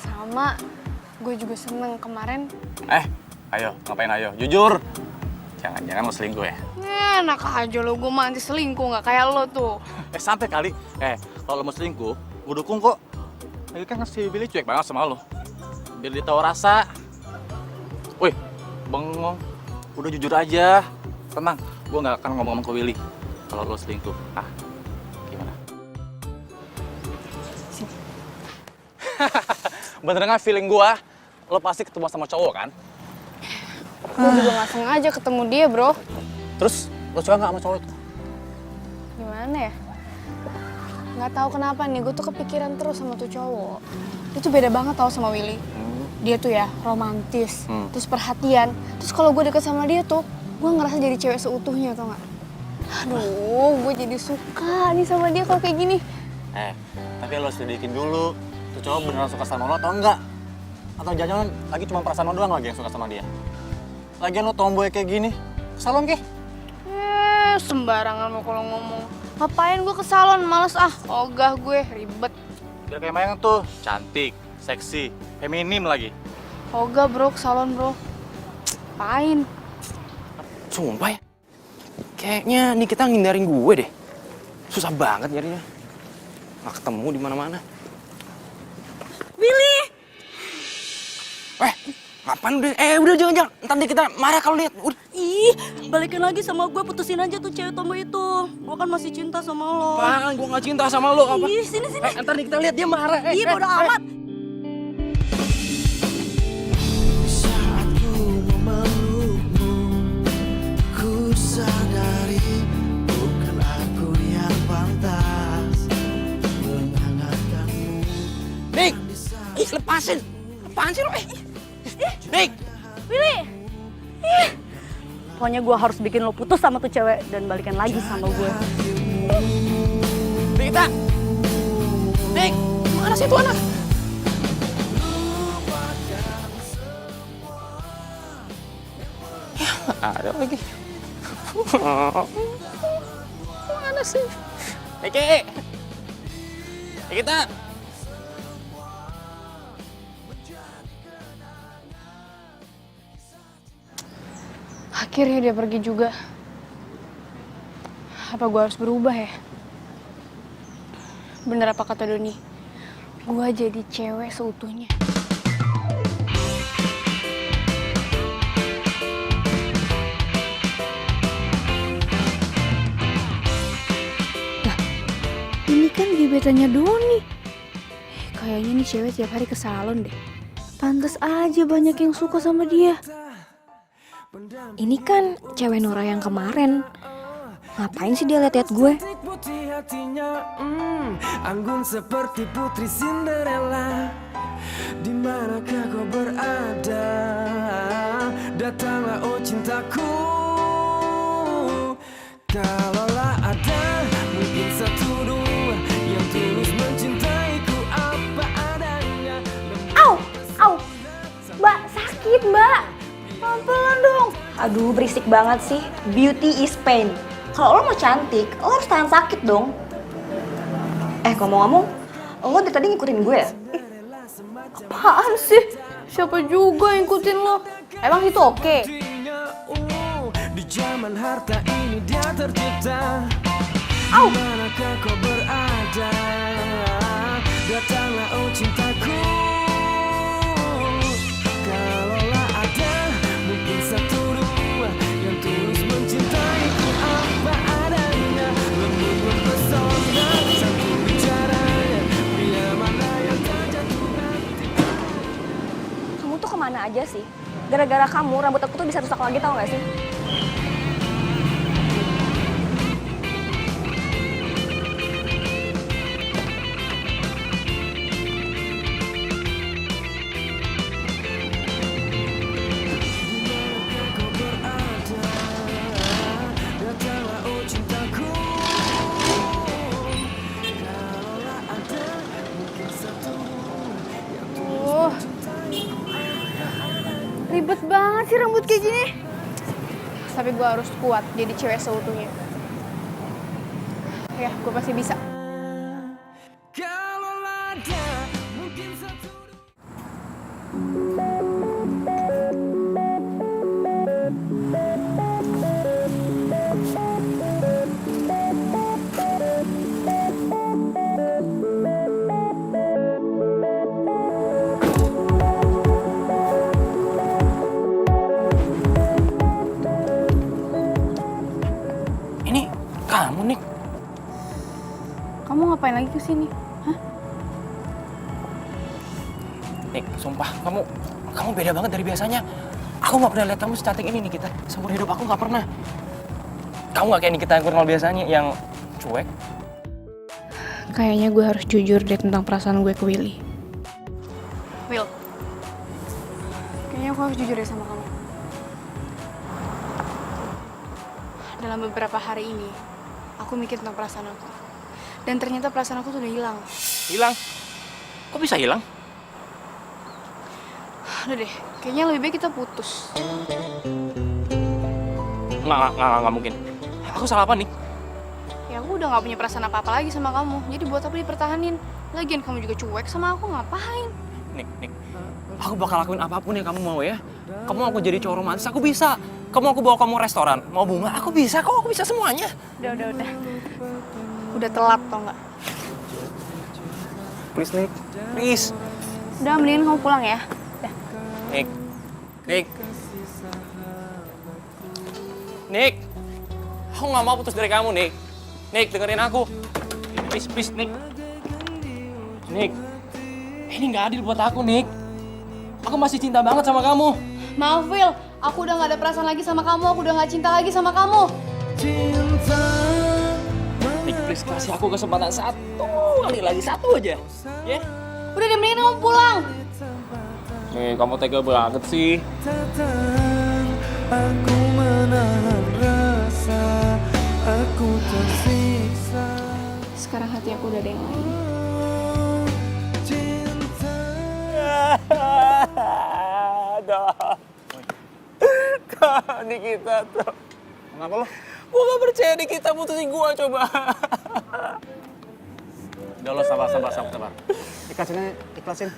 Sama, gue juga seneng kemarin. Ayo, ngapain ayo? Jujur. Jangan-jangan lo selingkuh ya? Enak aja lo, gue mah anti selingkuh, gak kayak lo tuh. Santai kali. Kalau lo mau selingkuh, gue dukung kok. Lagi kan si Billy cuek banget sama lo. Biar dia tahu rasa. Woi, bengong. Udah jujur aja. Tenang, gue gak akan ngomong-ngomong ke Willy kalau lo selingkuh. Gimana? Bener nggak feeling gue? Lo pasti ketemu sama cowok kan? Gue juga gak sengaja ketemu dia, bro. Terus, lo suka nggak sama cowok itu? Gimana ya? Gak tahu kenapa nih, gue tuh kepikiran terus sama tuh cowok. Dia tuh beda banget tau sama Willy. Dia tuh ya romantis, terus perhatian. Terus kalau gue deket sama dia tuh, gue ngerasa jadi cewek seutuhnya, tau gak? Aduh, gue jadi suka nih sama dia kalau kayak gini. Tapi lo selidikin dulu. Tuh cowok beneran suka sama lo atau enggak? Atau jangan-jangan lagi cuma perasaan lo doang lagi yang suka sama dia? Lagian lo tomboy kayak gini, ke salon kek? Sembarangan mau kalau ngomong. Ngapain gue ke salon, males ogah gue, ribet. Biar kayak Mayang tuh, cantik, seksi, feminim lagi. Ogah bro, ke salon bro. Ngapain? Sumpah ya, kayaknya nih kita ngindarin gue deh. Susah banget nyarinya. Nggak ketemu di mana-mana. Willy! Ngapain udah? Udah jangan. Ntar deh kita marah kalau lihat. Udah. Ih, balikin lagi sama gue, putusin aja tuh cewek tomboy itu. Gue kan masih cinta sama lo. Apaan? Gue nggak cinta sama lo. Apa? Ih, sini. Ntar deh kita lihat dia marah. Ih, bodo amat. Saat ku memelukmu, ku sadari bukan aku yang pantas menghangatkanmu. Dik! Lepasin! Apaan sih lo? Dik! Willy! Pokoknya gue harus bikin lo putus sama tuh cewek dan balikan lagi sama gue. Dik, Dik! Mana sih tuh anak? Ya, ada lagi. Mana sih? Eki! Kita! Akhirnya dia pergi juga. Apa gue harus berubah ya? Bener apa kata Doni? Gue jadi cewek seutuhnya. Nah, ini kan gebetannya Doni. Kayaknya nih cewek tiap hari ke salon deh. Pantes aja banyak yang suka sama dia. Ini kan cewek Nora yang kemarin. Ngapain sih dia liat-liat gue? Putih hatinya, anggun seperti putri Cinderella. Di manakah kau berada? datanglah oh cintaku. Kalaulah ada mungkin satu dua yang tulus mencintaiku apa adanya. Au, au, Mbak, sakit Mbak. Pelan-pelan dong. Aduh, berisik banget sih. Beauty is pain. Kalau lo mau cantik, lo harus tahan sakit dong. Ngomong-ngomong, lo dari tadi ngikutin gue ya? Apaan sih? Siapa juga yang ngikutin lo? Emang itu oke? Di zaman harta ini dia tercipta. Au! Manakah kau berada? Datanglah oh cintaku. Kalaulah ada mungkin satu dua yang tulus mencintaiku apa adanya. Lembut mempesona satu bicaranya. Pria mana yang tak jatuh hati. Kamu tuh kemana aja sih? Gara-gara kamu, rambut aku tuh bisa rusak lagi, tau gak sih? Ribet banget sih rambut kayak gini. Tapi gue harus kuat jadi cewek seutuhnya. Ya, gue pasti bisa. Kalaulah ada mungkin satu Kamu, Nik. Kamu ngapain lagi kesini? Hah? Nik, sumpah, kamu beda banget dari biasanya. Aku nggak pernah lihat kamu secantik ini, Nikita. Seumur hidup aku nggak pernah. Kamu nggak kayak Nikita yang kenal biasanya, yang cuek. Kayaknya gue harus jujur deh tentang perasaan gue ke Willy. Will, kayaknya aku harus jujur deh sama kamu. Dalam beberapa hari ini, aku mikir tentang perasaan aku. Dan ternyata perasaan aku tuh udah hilang. Hilang? Kok bisa hilang? Udah deh, kayaknya lebih baik kita putus. Nggak mungkin. Aku salah apa, Nik? Ya aku udah gak punya perasaan apa-apa lagi sama kamu. Jadi buat apa dipertahanin? Lagian kamu juga cuek sama aku, ngapain? Nik. Aku bakal lakuin apapun yang kamu mau ya. Kamu mau aku jadi cowok romantis, aku bisa. Kamu aku bawa kamu restoran, mau bunga, aku bisa kok, aku bisa semuanya. Udah. Udah telat tau gak? Please, Nik. Please. Udah, mendingan kamu pulang ya. Udah. Nik. Aku gak mau putus dari kamu, Nik. Nik, dengerin aku. Please, Nik. Nik. Ini gak adil buat aku, Nik. Aku masih cinta banget sama kamu. Maaf, Will. Aku udah gak ada perasaan lagi sama kamu. Aku udah gak cinta lagi sama kamu. Nik, please kasih aku kesempatan satu kali lagi, satu aja. Ya? Udah deh, mendingan kamu pulang. Nih, kamu tega banget sih. Aku menahan rasa, aku tersiksa. Sekarang hati aku udah ada yang lain. Nikita tuh. Kenapa lo? Gua gak percaya Nikita putusin gua, coba. Udah lo sabar. Ikhlasin.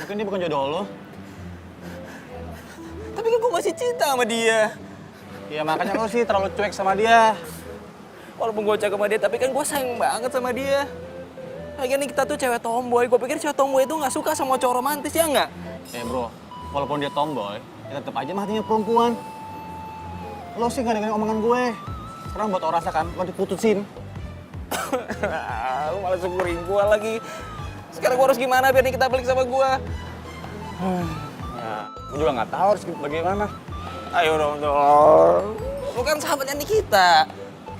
Mungkin dia bukan jodoh lo. Tapi kan gua masih cinta sama dia. Ya makanya lo sih terlalu cuek sama dia. Walaupun gua cakep sama dia, tapi kan gua sayang banget sama dia. Lagian Nikita tuh cewek tomboy. Gua pikir cewek tomboy itu gak suka sama cowok romantis, ya nggak? Bro, walaupun dia tomboy, ya tetep aja hatinya perempuan. Lo sih gak dengerin omongan gue. Sekarang buat orang rasakan, lo diputusin. Lu malah syukurin gua lagi. Sekarang gua harus gimana biar Nikita balik sama gua? Ya, gue juga gak tahu harus bagaimana. Ayo dong. Lu kan sahabatnya Nikita.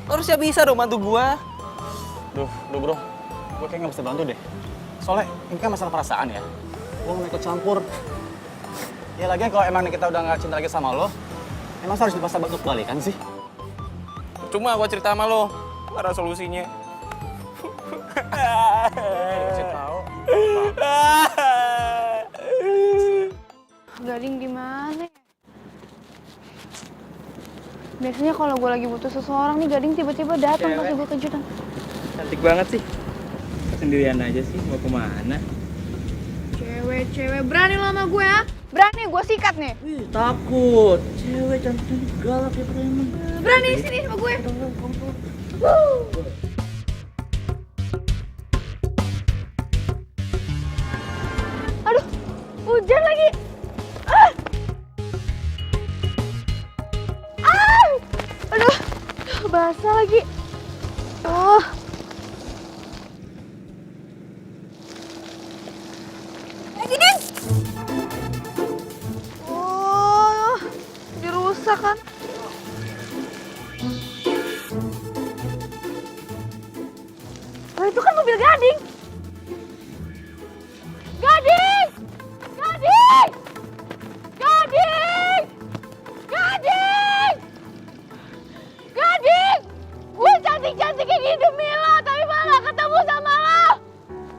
Lu harusnya bisa dong bantu gua. Duh bro, gue kayak gak bisa bantu deh. Soalnya ini kan masalah perasaan ya. Gue gak ikut campur. Ya lagian kalau emang Nikita udah gak cinta lagi sama lo, emang harus dipaksa untuk balikan sih? Cuma gua cerita sama lo, gak ada solusinya. Kasih tahu. Gading di mana ya? Biasanya kalau gue lagi butuh seseorang nih, Gading tiba-tiba datang kasih gue kejutan. Cantik banget sih. Sendirian aja sih, mau kemana? Cewek, berani lo sama gue ya? Berani gue sikat nih. Ih, takut. Cewek cantik galak ya preman. Berani sini sama gue. Aduh, hujan lagi. Aduh, basah lagi. Oh. Gini. Oh, dirusak kan? Oh, itu kan mobil Gading. Gading! Gading! Gading! Gading! Gading! Gue cantik-cantik kayak gini demi lo, tapi malah ketemu sama lo.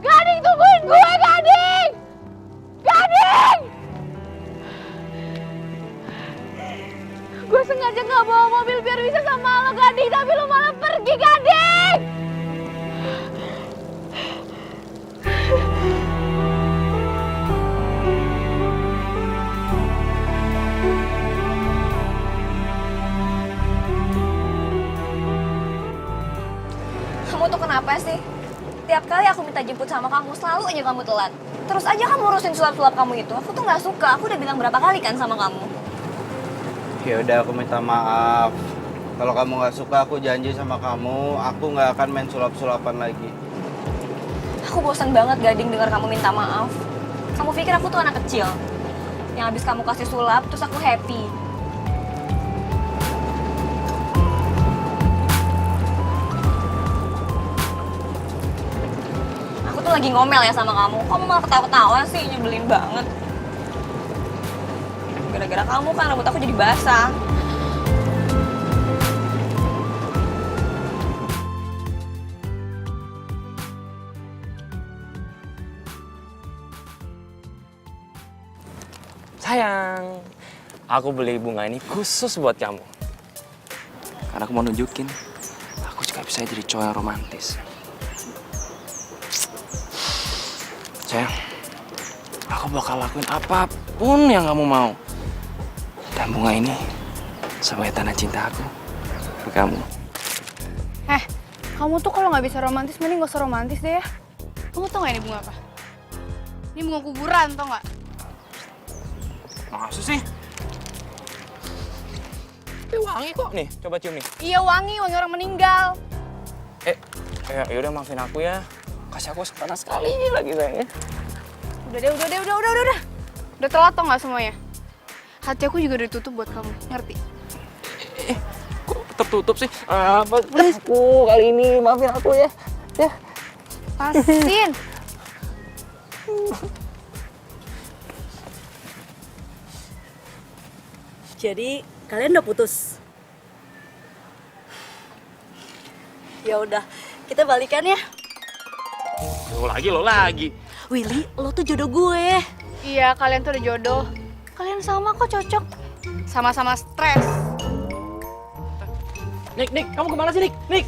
Gading, tungguin gue, Gading! Gading! Gue sengaja gak bawa mobil biar bisa sama lo, Gading, tapi lo malah pergi, Gading! Kamu tuh kenapa sih? Tiap kali aku minta jemput sama kamu, selalu aja kamu telat. Terus aja kamu urusin sulap-sulap kamu itu. Aku tuh nggak suka. Aku udah bilang berapa kali kan sama kamu. Ya udah, aku minta maaf. Kalau kamu nggak suka, aku janji sama kamu, aku nggak akan main sulap-sulapan lagi. Aku bosan banget Gading dengar kamu minta maaf. Kamu pikir aku tuh anak kecil yang habis kamu kasih sulap terus aku happy. Aku tuh lagi ngomel ya sama kamu. Kamu malah ketawa-ketawa sih, nyebelin banget. Gara-gara kamu kan rambut aku jadi basah. Sayang, aku beli bunga ini khusus buat kamu. Karena aku mau nunjukin, aku juga bisa jadi cowok yang romantis. Sayang, aku bakal lakuin apapun yang kamu mau. Dan bunga ini sebagai tanda cinta aku ke kamu. Kamu tuh kalau nggak bisa romantis, mending gak usah romantis deh ya. Kamu tau gak ini bunga apa? Ini bunga kuburan, tau gak? Masa sih? Tapi wangi kok nih, coba cium nih. Iya wangi orang meninggal. Ya udah maafin aku ya. Kasih aku kesempatan sekali lagi sayang ya. Udah. Udah telat tau gak semuanya? Hati aku juga udah ditutup buat kamu, ngerti? Kok tertutup sih? Please aku kali ini maafin aku ya. Ya. Pasin. Jadi kalian udah putus? Ya udah, kita balikan ya. Lo lagi. Willy, lo tuh jodoh gue. Iya, kalian tuh udah jodoh. Kalian sama kok cocok. Sama-sama stres. Nik, kamu kemana sih, Nik?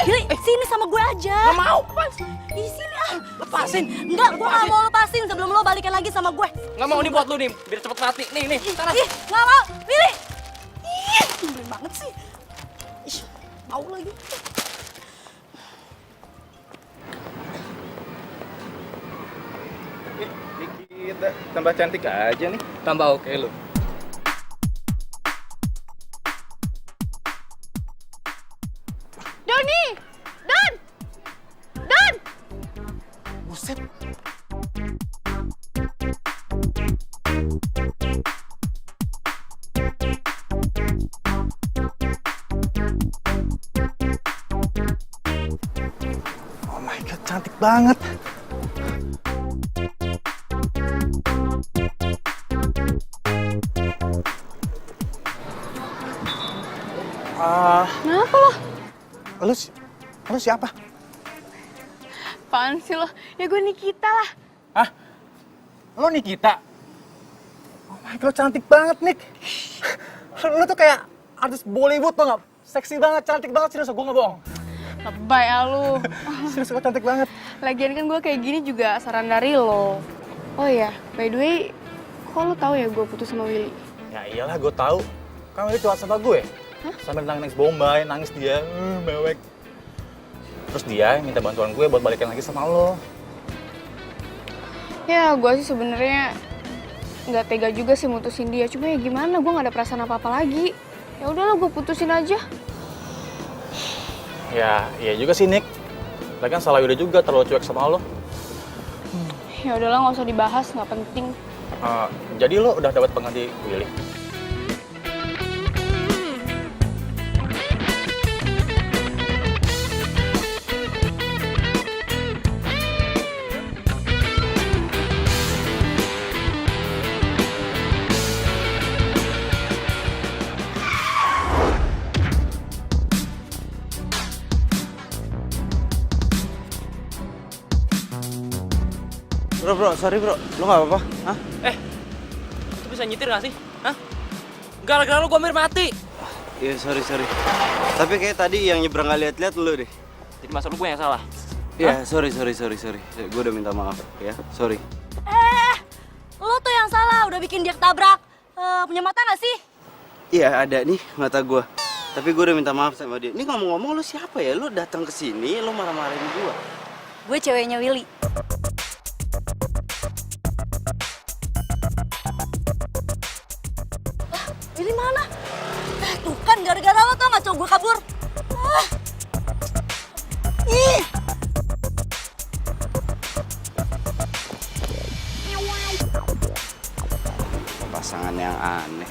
Willy, sini sama gue aja. Gak mau, lepas. Di sini ah. Lepasin. Enggak, gue gak mau lepasin sebelum lo balikan lagi sama gue. Gak mau, nih buat lu nih, biar cepet mati. Nih. Sana. Ih, gak mau. Willy. Ih, nyebelin banget sih. Ih, mau lagi. Kita tambah cantik aja nih. Tambah oke lu. Doni! Don! Buset. Oh my god, cantik banget. Lu siapa? Apaan sih lo? Ya gue Nikita lah. Hah? Lo Nikita? Oh my God, lo cantik banget, Nik. Lo tuh kayak artis Bollywood, tau gak? Seksi banget, cantik banget, serius, gue gak bohong. Lebay ya lu. Serius, lo cantik banget. Lagian kan gue kayak gini juga saran dari lo. Oh iya, by the way, kok lo tahu ya gue putus sama Willy? Ya iyalah, gue tahu. Kan Willy curhat sama gue. Sambil nangis Bombay, nangis dia, mewek. Terus dia minta bantuan gue buat balikan lagi sama lo. Ya, gue sih sebenarnya nggak tega juga sih mutusin dia. Cuma ya gimana, gue nggak ada perasaan apa-apa lagi. Ya udahlah, gue putusin aja. Ya, iya juga sih, Nick. Lagian salah Yuda juga terlalu cuek sama lo. Ya udahlah, nggak usah dibahas, nggak penting. Jadi lo udah dapat pengganti Willy? Bro, sorry bro, lo gak apa-apa? Hah? Lu bisa nyetir gak sih? Hah? Gara-gara lu gue hampir mati. Iya, sorry. Tapi kayak tadi yang nyebrang gak lihat-lihat lo deh. Jadi masa lu gue yang salah? Iya, sorry. Gue udah minta maaf ya, sorry. Lo tuh yang salah, udah bikin dia ketabrak. Punya mata gak sih? Iya, ada nih mata gue. Tapi gue udah minta maaf sama dia. Ini ngomong-ngomong lo siapa ya? Lo datang ke sini, lo marah-marahin gue. Gue ceweknya Willy. Willy mana? Tuh kan gara-gara lo tau gak cowok gue kabur. Ih. Pasangan yang aneh.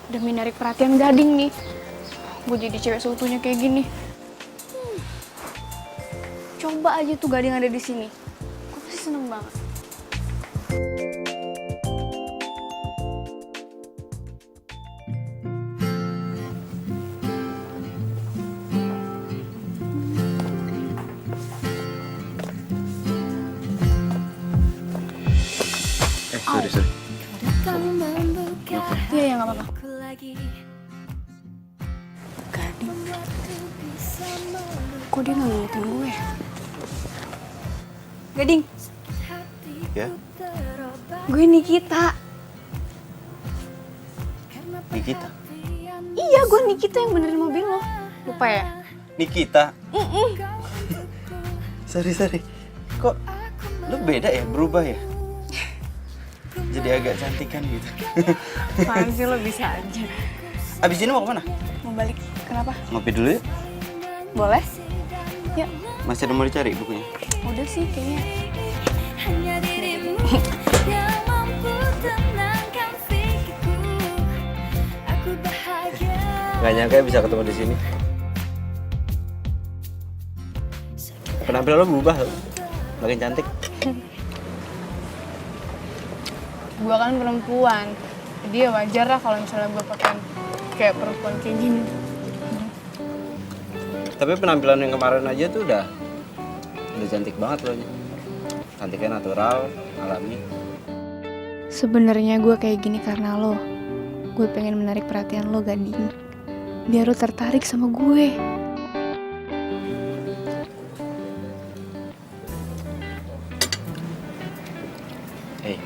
Demi narik perhatian Gading nih, gue jadi cewek seutuhnya kayak gini. Coba aja tuh Gading ada di sini, gue pasti seneng banget. Sorry. Iya, nggak apa-apa. Gading, kok dia nggak ngeliatin gue? Gading, Ya, gue Nikita. Nikita. Iya, gue Nikita yang benerin mobil lo. Lupa ya? Nikita. Sorry. Kok lo beda ya, berubah ya? Jadi agak cantikan gitu. Apaan sih lo, bisa aja. Abis ini mau kemana? Mau balik, kenapa? Ngopi dulu yuk. Boleh? Yuk. Masih ada mau dicari bukunya? Udah sih kayaknya. Hanya dirimu yang mampu tenangkan pikirku. Aku bahagia. Gak nyangka bisa ketemu di sini. Penampilan lo berubah lo. Makin cantik. Gue kan perempuan, jadi ya wajar lah kalau misalnya gue pakai kayak perempuan kayak gini. Tapi penampilan yang kemarin aja tuh udah cantik banget lo. Cantiknya natural, alami. Sebenarnya gue kayak gini karena lo. Gue pengen menarik perhatian lo, Gading. Biar lo tertarik sama gue. Hey.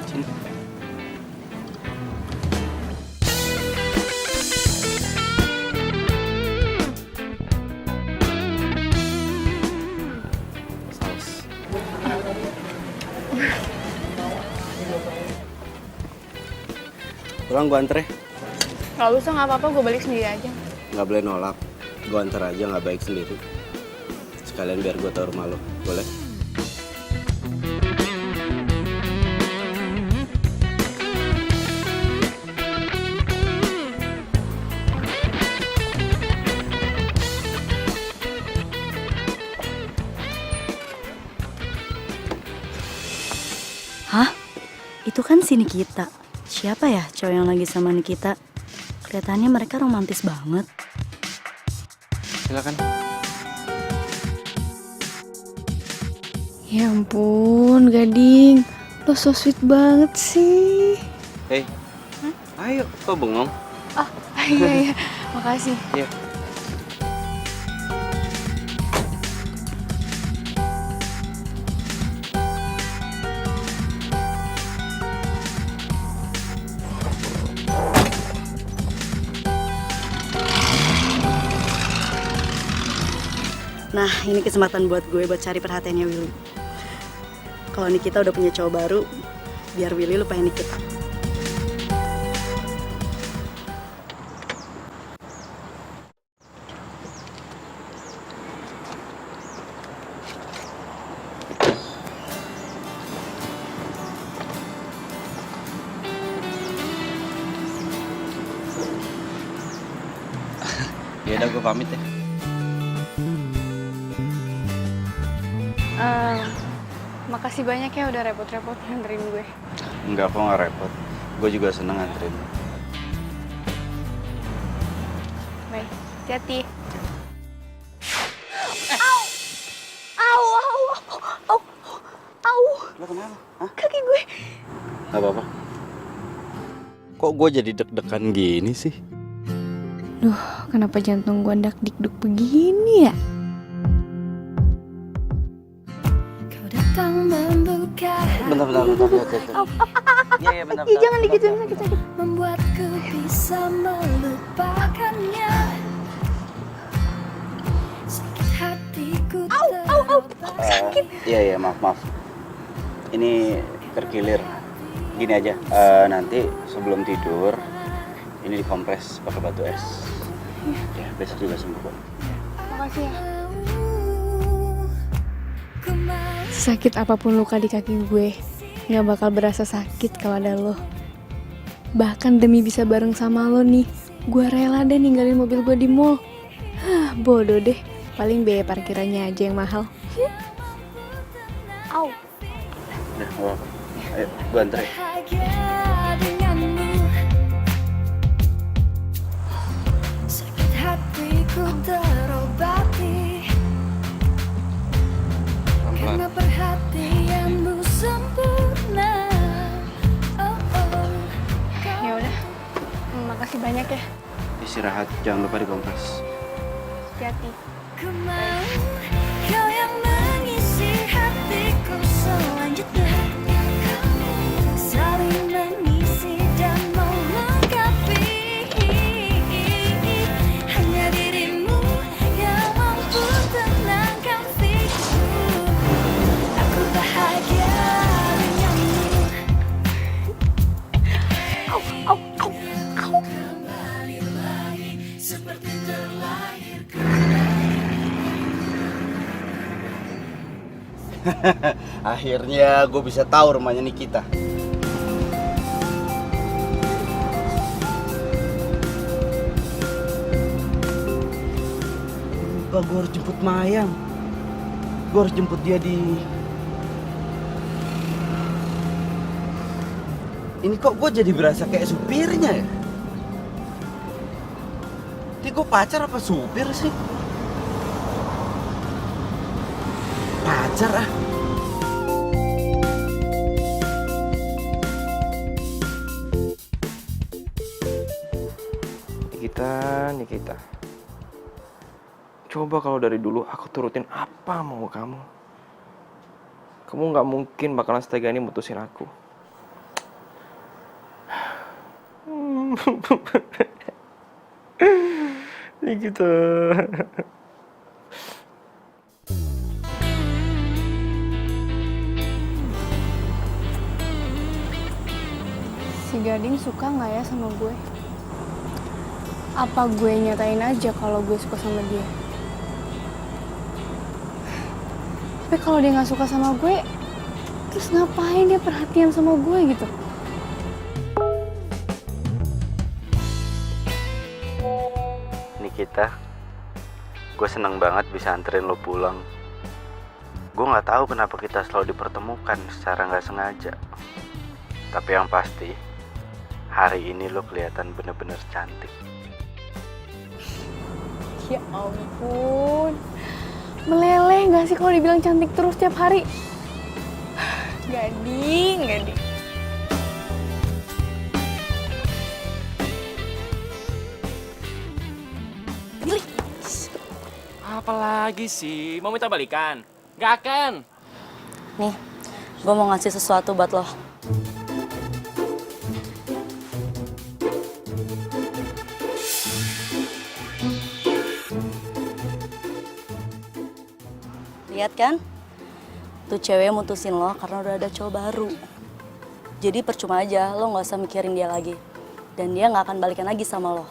Sini. Saus. Pulang gua anter ya. Gak usah, gak apa-apa, gue balik sendiri aja. Nggak boleh nolak. Gua anter aja, nggak baik sendiri. Sekalian biar gua tahu rumah lo. Boleh? Itu kan si Nikita. Siapa ya cowok yang lagi sama Nikita? Kelihatannya mereka romantis banget. Silakan. Ya ampun, Gading. Lo so sweet banget sih. Hei, ayo, kok bengong? Ah, iya. Makasih. Iya. Nah, ini kesempatan buat gue buat cari perhatiannya Willy. Kalau Nikita udah punya cowok baru, biar Willy lupain Nikita. Ya udah gue pamit ya. Makasih banyak ya udah repot-repot nganterin gue. Enggak, kok nggak repot. Gue juga seneng nganterin. Baik, hati-hati. Au. Lo kenapa? Hah? Kaki gue. Gak apa-apa. Kok gue jadi deg-degan gini sih? Duh, kenapa jantung gue dak-dikduk begini ya? Bentar. Iya, bentar. Jangan digituin, sakit. Membuatku bisa melupakannya. Sakit hatiku Sakit. Iya, maaf. Ini terkilir. Gini aja, nanti sebelum tidur ini dikompres pakai batu es. Ya, besok juga sembuh kok. Makasih ya. Sakit apapun luka di kaki gue, gak bakal berasa sakit kalau ada lo. Bahkan demi bisa bareng sama lo nih, gue rela deh ninggalin mobil gue di mall. Bodoh deh, paling biaya parkirannya aja yang mahal. Au. Udah, gak apa-apa. Ayo, gue anter ya. sakit hatiku terobati karena perhatianmu sempurna. Ya udah, makasih banyak ya. Istirahat, jangan lupa dikompres. Hati-hati. Ku mau kau yang mengisi hatiku selanjutnya. Saling mengisi dan melengkapi. Hanya dirimu yang mampu tenangkan pikiranku. Aku bahagia denganmu. Au. Kembali lagi seperti terlahir. Akhirnya gue bisa tahu rumahnya Nikita. Lupa gue harus jemput Mayang. Gue harus jemput dia di... Ini kok gue jadi berasa kayak supirnya ya? Ini gue pacar apa supir sih? Pacar ah. Nikita. Coba kalau dari dulu aku turutin apa mau kamu. Kamu nggak mungkin bakalan setega ini mutusin aku. Nikita. Si Gading suka nggak ya sama gue? Apa gue nyatain aja kalau gue suka sama dia? Tapi kalau dia nggak suka sama gue, terus ngapain dia perhatian sama gue gitu? Nikita, gue seneng banget bisa anterin lo pulang. Gue nggak tahu kenapa kita selalu dipertemukan secara nggak sengaja. Tapi yang pasti, hari ini lo kelihatan bener-bener cantik. Ya ampun. Meleleh gak sih kalau dibilang cantik terus tiap hari? Gading. Apalagi sih? Mau minta balikan? Gak akan. Nih, gue mau ngasih sesuatu buat lo. Lihat kan? Tuh cewek mutusin lo karena udah ada cowok baru. Jadi percuma aja, lo gak usah mikirin dia lagi. Dan dia gak akan balikan lagi sama lo.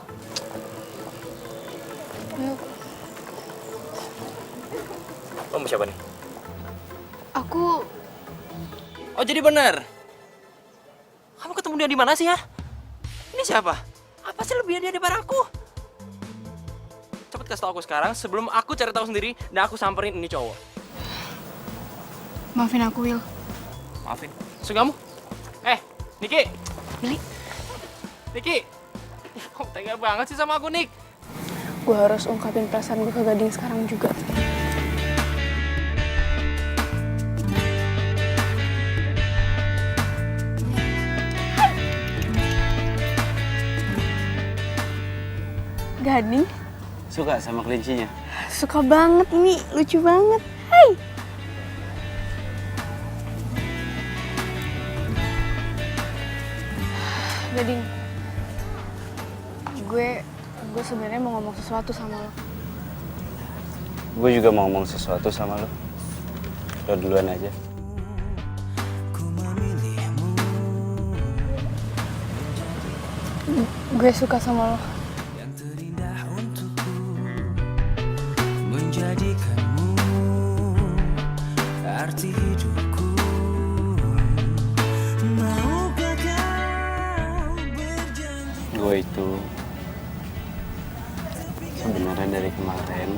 Lo mau siapa nih? Aku Oh jadi bener? Kamu ketemu dia di mana sih ya? Ini siapa? Apa sih lebih dia daripada aku? Cepet kasih tau aku sekarang sebelum aku cari tahu sendiri dan aku samperin ini cowok. maafin aku, Will. Maafin. Maksud kamu? Niki. Billy. Niki. Kok tega banget sih sama aku, Nik? Gue harus ungkapin perasaan gue ke Gading sekarang juga. Gading? Suka sama kelincinya? Suka banget, ini lucu banget. Hai! Gading, gue sebenarnya mau ngomong sesuatu sama lo. Gue juga mau ngomong sesuatu sama lo. Lo duluan aja. Gue suka sama lo. Menjadikanmu arti hidupku. Maukah kau berjanji? Gue itu sebenarnya dari kemarin.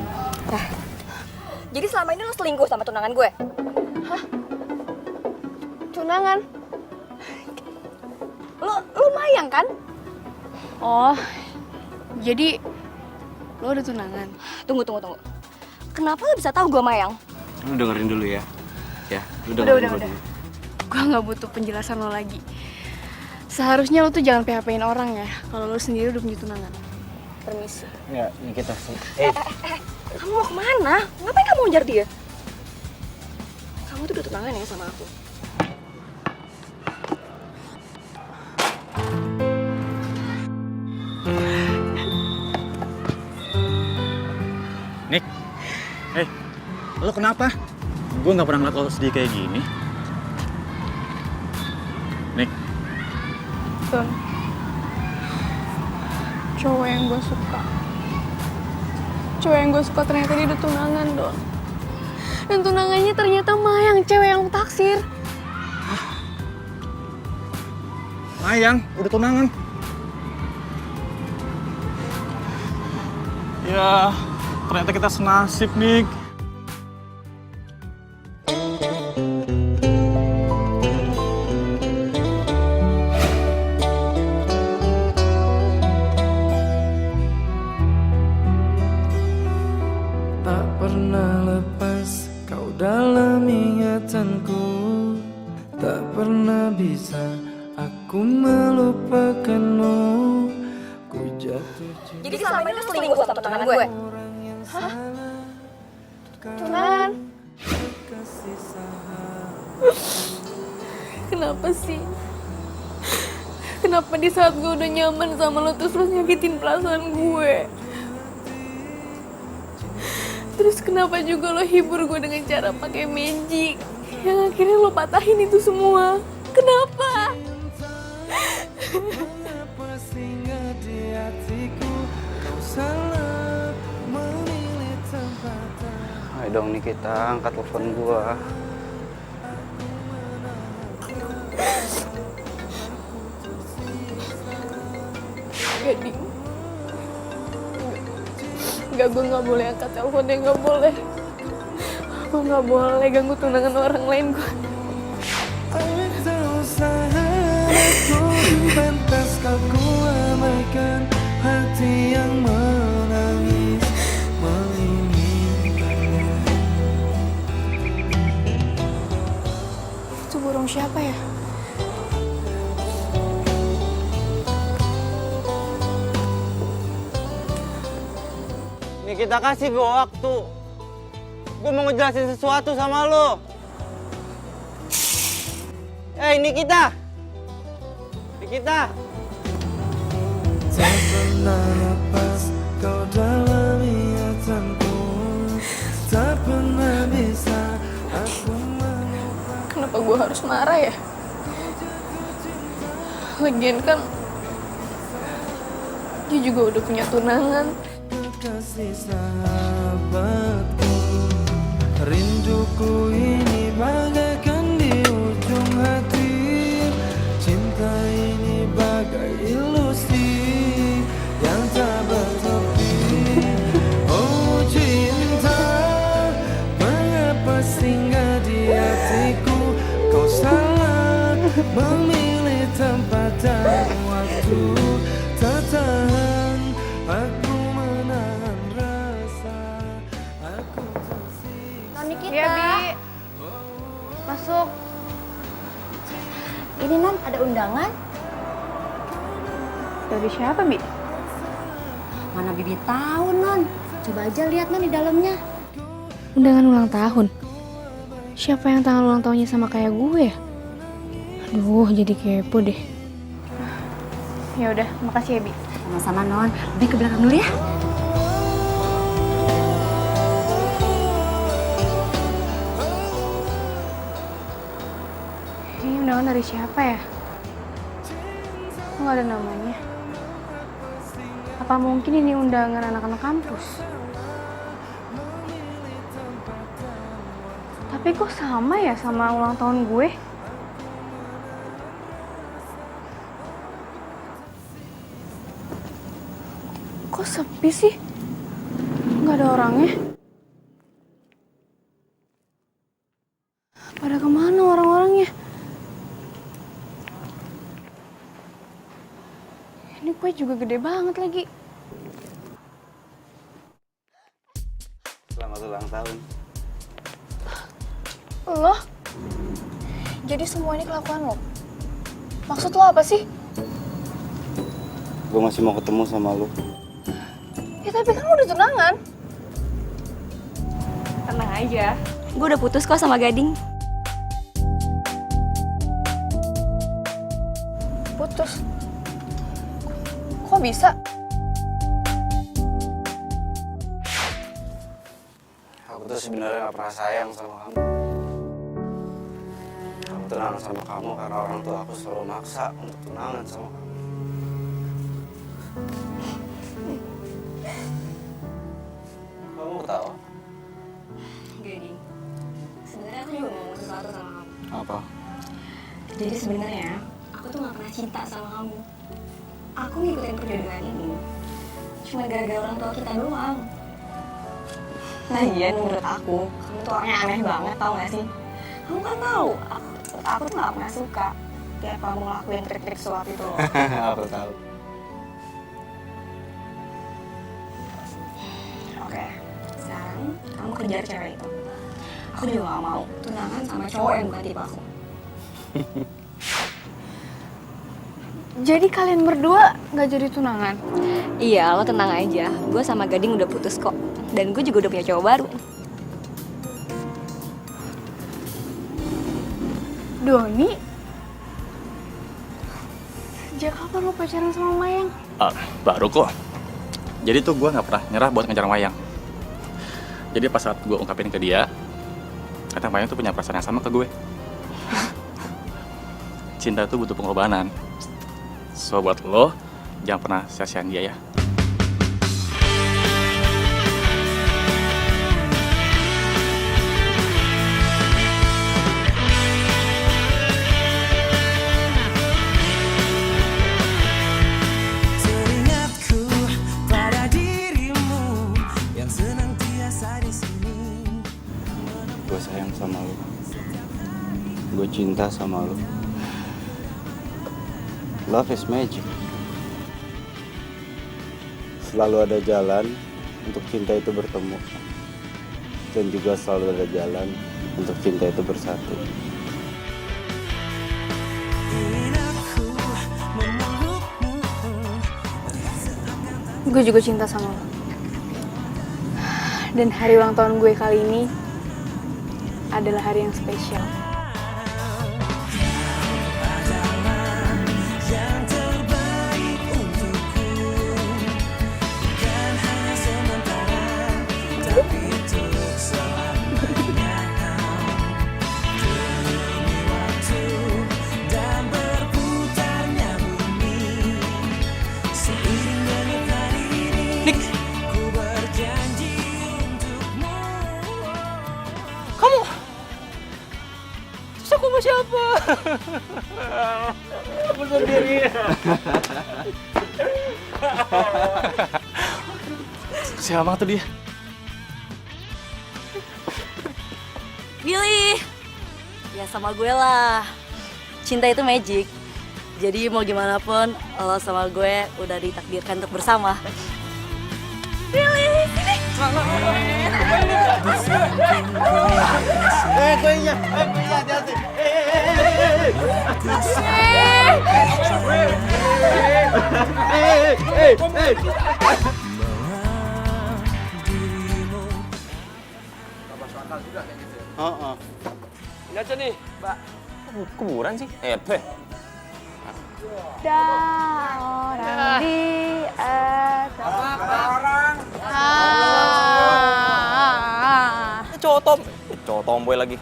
Jadi selama ini lo selingkuh sama tunangan gue? Tunangan? Lo Mayang kan? Oh, jadi lo udah tunangan? Tunggu. Kenapa lo bisa tahu gue Mayang? Lu dengerin dulu ya. Ya, lu Udah. dengerin dulu. Gue nggak butuh penjelasan lo lagi. Seharusnya lo tuh jangan PHP-in orang ya, kalau lo sendiri udah punya tunangan. Permisi. Ya, ini kita sih. Kamu mau kemana? Ngapain kamu ngejar dia? Kamu tuh udah tunangan ya sama aku? Nick, lo kenapa? Gue nggak pernah ngeliat lo sedih kayak gini. Nick, Tun, cowok yang gue suka ternyata dia udah tunangan, Don. Dan tunangannya ternyata Mayang, cewek yang lo taksir. Mayang, udah tunangan. Ya, ternyata kita senasib, Nick. Tak pernah lepas kau dalam ingatanku. Tak pernah bisa aku melupakanmu. Ku jatuh cinta. Jadi selama ini lo selingkuh sama tunangan gue? Tunangan? Kenapa sih? Kenapa di saat gue udah nyaman sama lo terus lo nyakitin perasaan gue? Terus kenapa juga lo hibur gue dengan cara pakai magic yang akhirnya lo patahin itu semua? Kenapa? Mengapa singgah di hatiku kau salah memilih tempat. Ayo dong nih kita angkat telepon gua. Gading. Enggak, gue nggak boleh angkat teleponnya, nggak boleh. Gue nggak boleh ganggu tunangan orang lain gue. Tak usah aku pantaskah ku abaikan hati yang menangis menginginkannya. Itu burung siapa ya? Nih kita kasih gue waktu. Gue mau ngejelasin sesuatu sama lo. Nikita! Nikita! Tak pernah lepas kau dalam ingatanku, tak pernah bisa aku melupakan. Kenapa gue harus marah ya? Lagian kan dia juga udah punya tunangan. Kasih sahabatku, rinduku ini bagaikan di ujung hati. Cinta ini bagai ilusi yang tak bertepi. Oh cinta, mengapa singgah di hatiku? Kau salah memilih tempat dan waktu. Tak tahan aku menahan rasa. Aku tersisa. Nikita. Iya, Bi. Masuk. Ini Non, ada undangan. Dari siapa, Bi? Mana Bibi tahu Non. Coba aja lihat Non di dalamnya. Undangan ulang tahun. Siapa yang tanggal ulang tahunnya sama kayak gue? Aduh, jadi kepo deh. Ya udah, makasih ya, Bi. Sama-sama Non. Bibi ke belakang dulu ya. Ini undangan dari siapa ya? Kok nggak ada namanya? Apa mungkin ini undangan anak-anak kampus? Tapi kok sama ya sama ulang tahun gue? Kok sepi sih? Nggak ada orangnya? Pada kemana orang-orangnya? Ini kue juga gede banget lagi. Selamat ulang tahun. Lo? Jadi semua ini kelakuan lo? Maksud lo apa sih? Gue masih mau ketemu sama lo. Ya tapi kan lo udah tunangan. Tenang aja. Gue udah putus kok sama Gading. Putus? Kok bisa? Aku tuh sebenarnya gak pernah sayang sama kamu. Aku tunangan sama kamu karena orang tua aku selalu maksa untuk tunangan sama kamu. Kamu tahu? Gading, sebenarnya aku juga mau ngomong sesuatu sama kamu. Apa? Jadi sebenarnya aku tuh gak pernah cinta sama kamu. Aku ngikutin perjodohan ini cuma gara-gara orang tua kita doang. Lagian menurut aku, kamu tuh orangnya aneh banget, tau gak sih? Kamu kan tahu, aku tuh gak pernah suka tiap kamu ngelakuin trik-trik suap itu loh. Aku tahu. Oke, sekarang kamu kejar cewek itu. Aku juga gak mau tunangan sama cowok yang bukan tipe aku. Jadi kalian berdua gak jadi tunangan? Iya, lo tenang aja. Gue sama Gading udah putus kok. Dan gue juga udah punya cowok baru. Doni? Sejak kapan lo pacaran sama Mayang? Baru kok. Jadi tuh gue nggak pernah nyerah buat ngejar Mayang. Jadi pas saat gue ungkapin ke dia, kata Mayang tuh punya perasaan yang sama ke gue. Cinta tuh butuh pengorbanan. So buat lo, jangan pernah sia-siain dia ya. Teringatku pada dirimu yang senantiasa di sini. Gue sayang sama lo. Gue cinta sama lo. Love is magic. Selalu ada jalan untuk cinta itu bertemu. Dan juga selalu ada jalan untuk cinta itu bersatu. Gue juga cinta sama lo. Dan hari ulang tahun gue kali ini adalah hari yang spesial. Terus aku mau siapa? Aku sendiri. Siapa tuh dia? Billy, ya sama gue lah. Cinta itu magic. Jadi mau gimana pun, lo sama gue udah ditakdirkan untuk bersama. Billy, sini. Kuenya, hati-hati. Ini aja nih, Mbak. Kuburan sih? Teh. Orang di atas. Cowok tomboy lagi.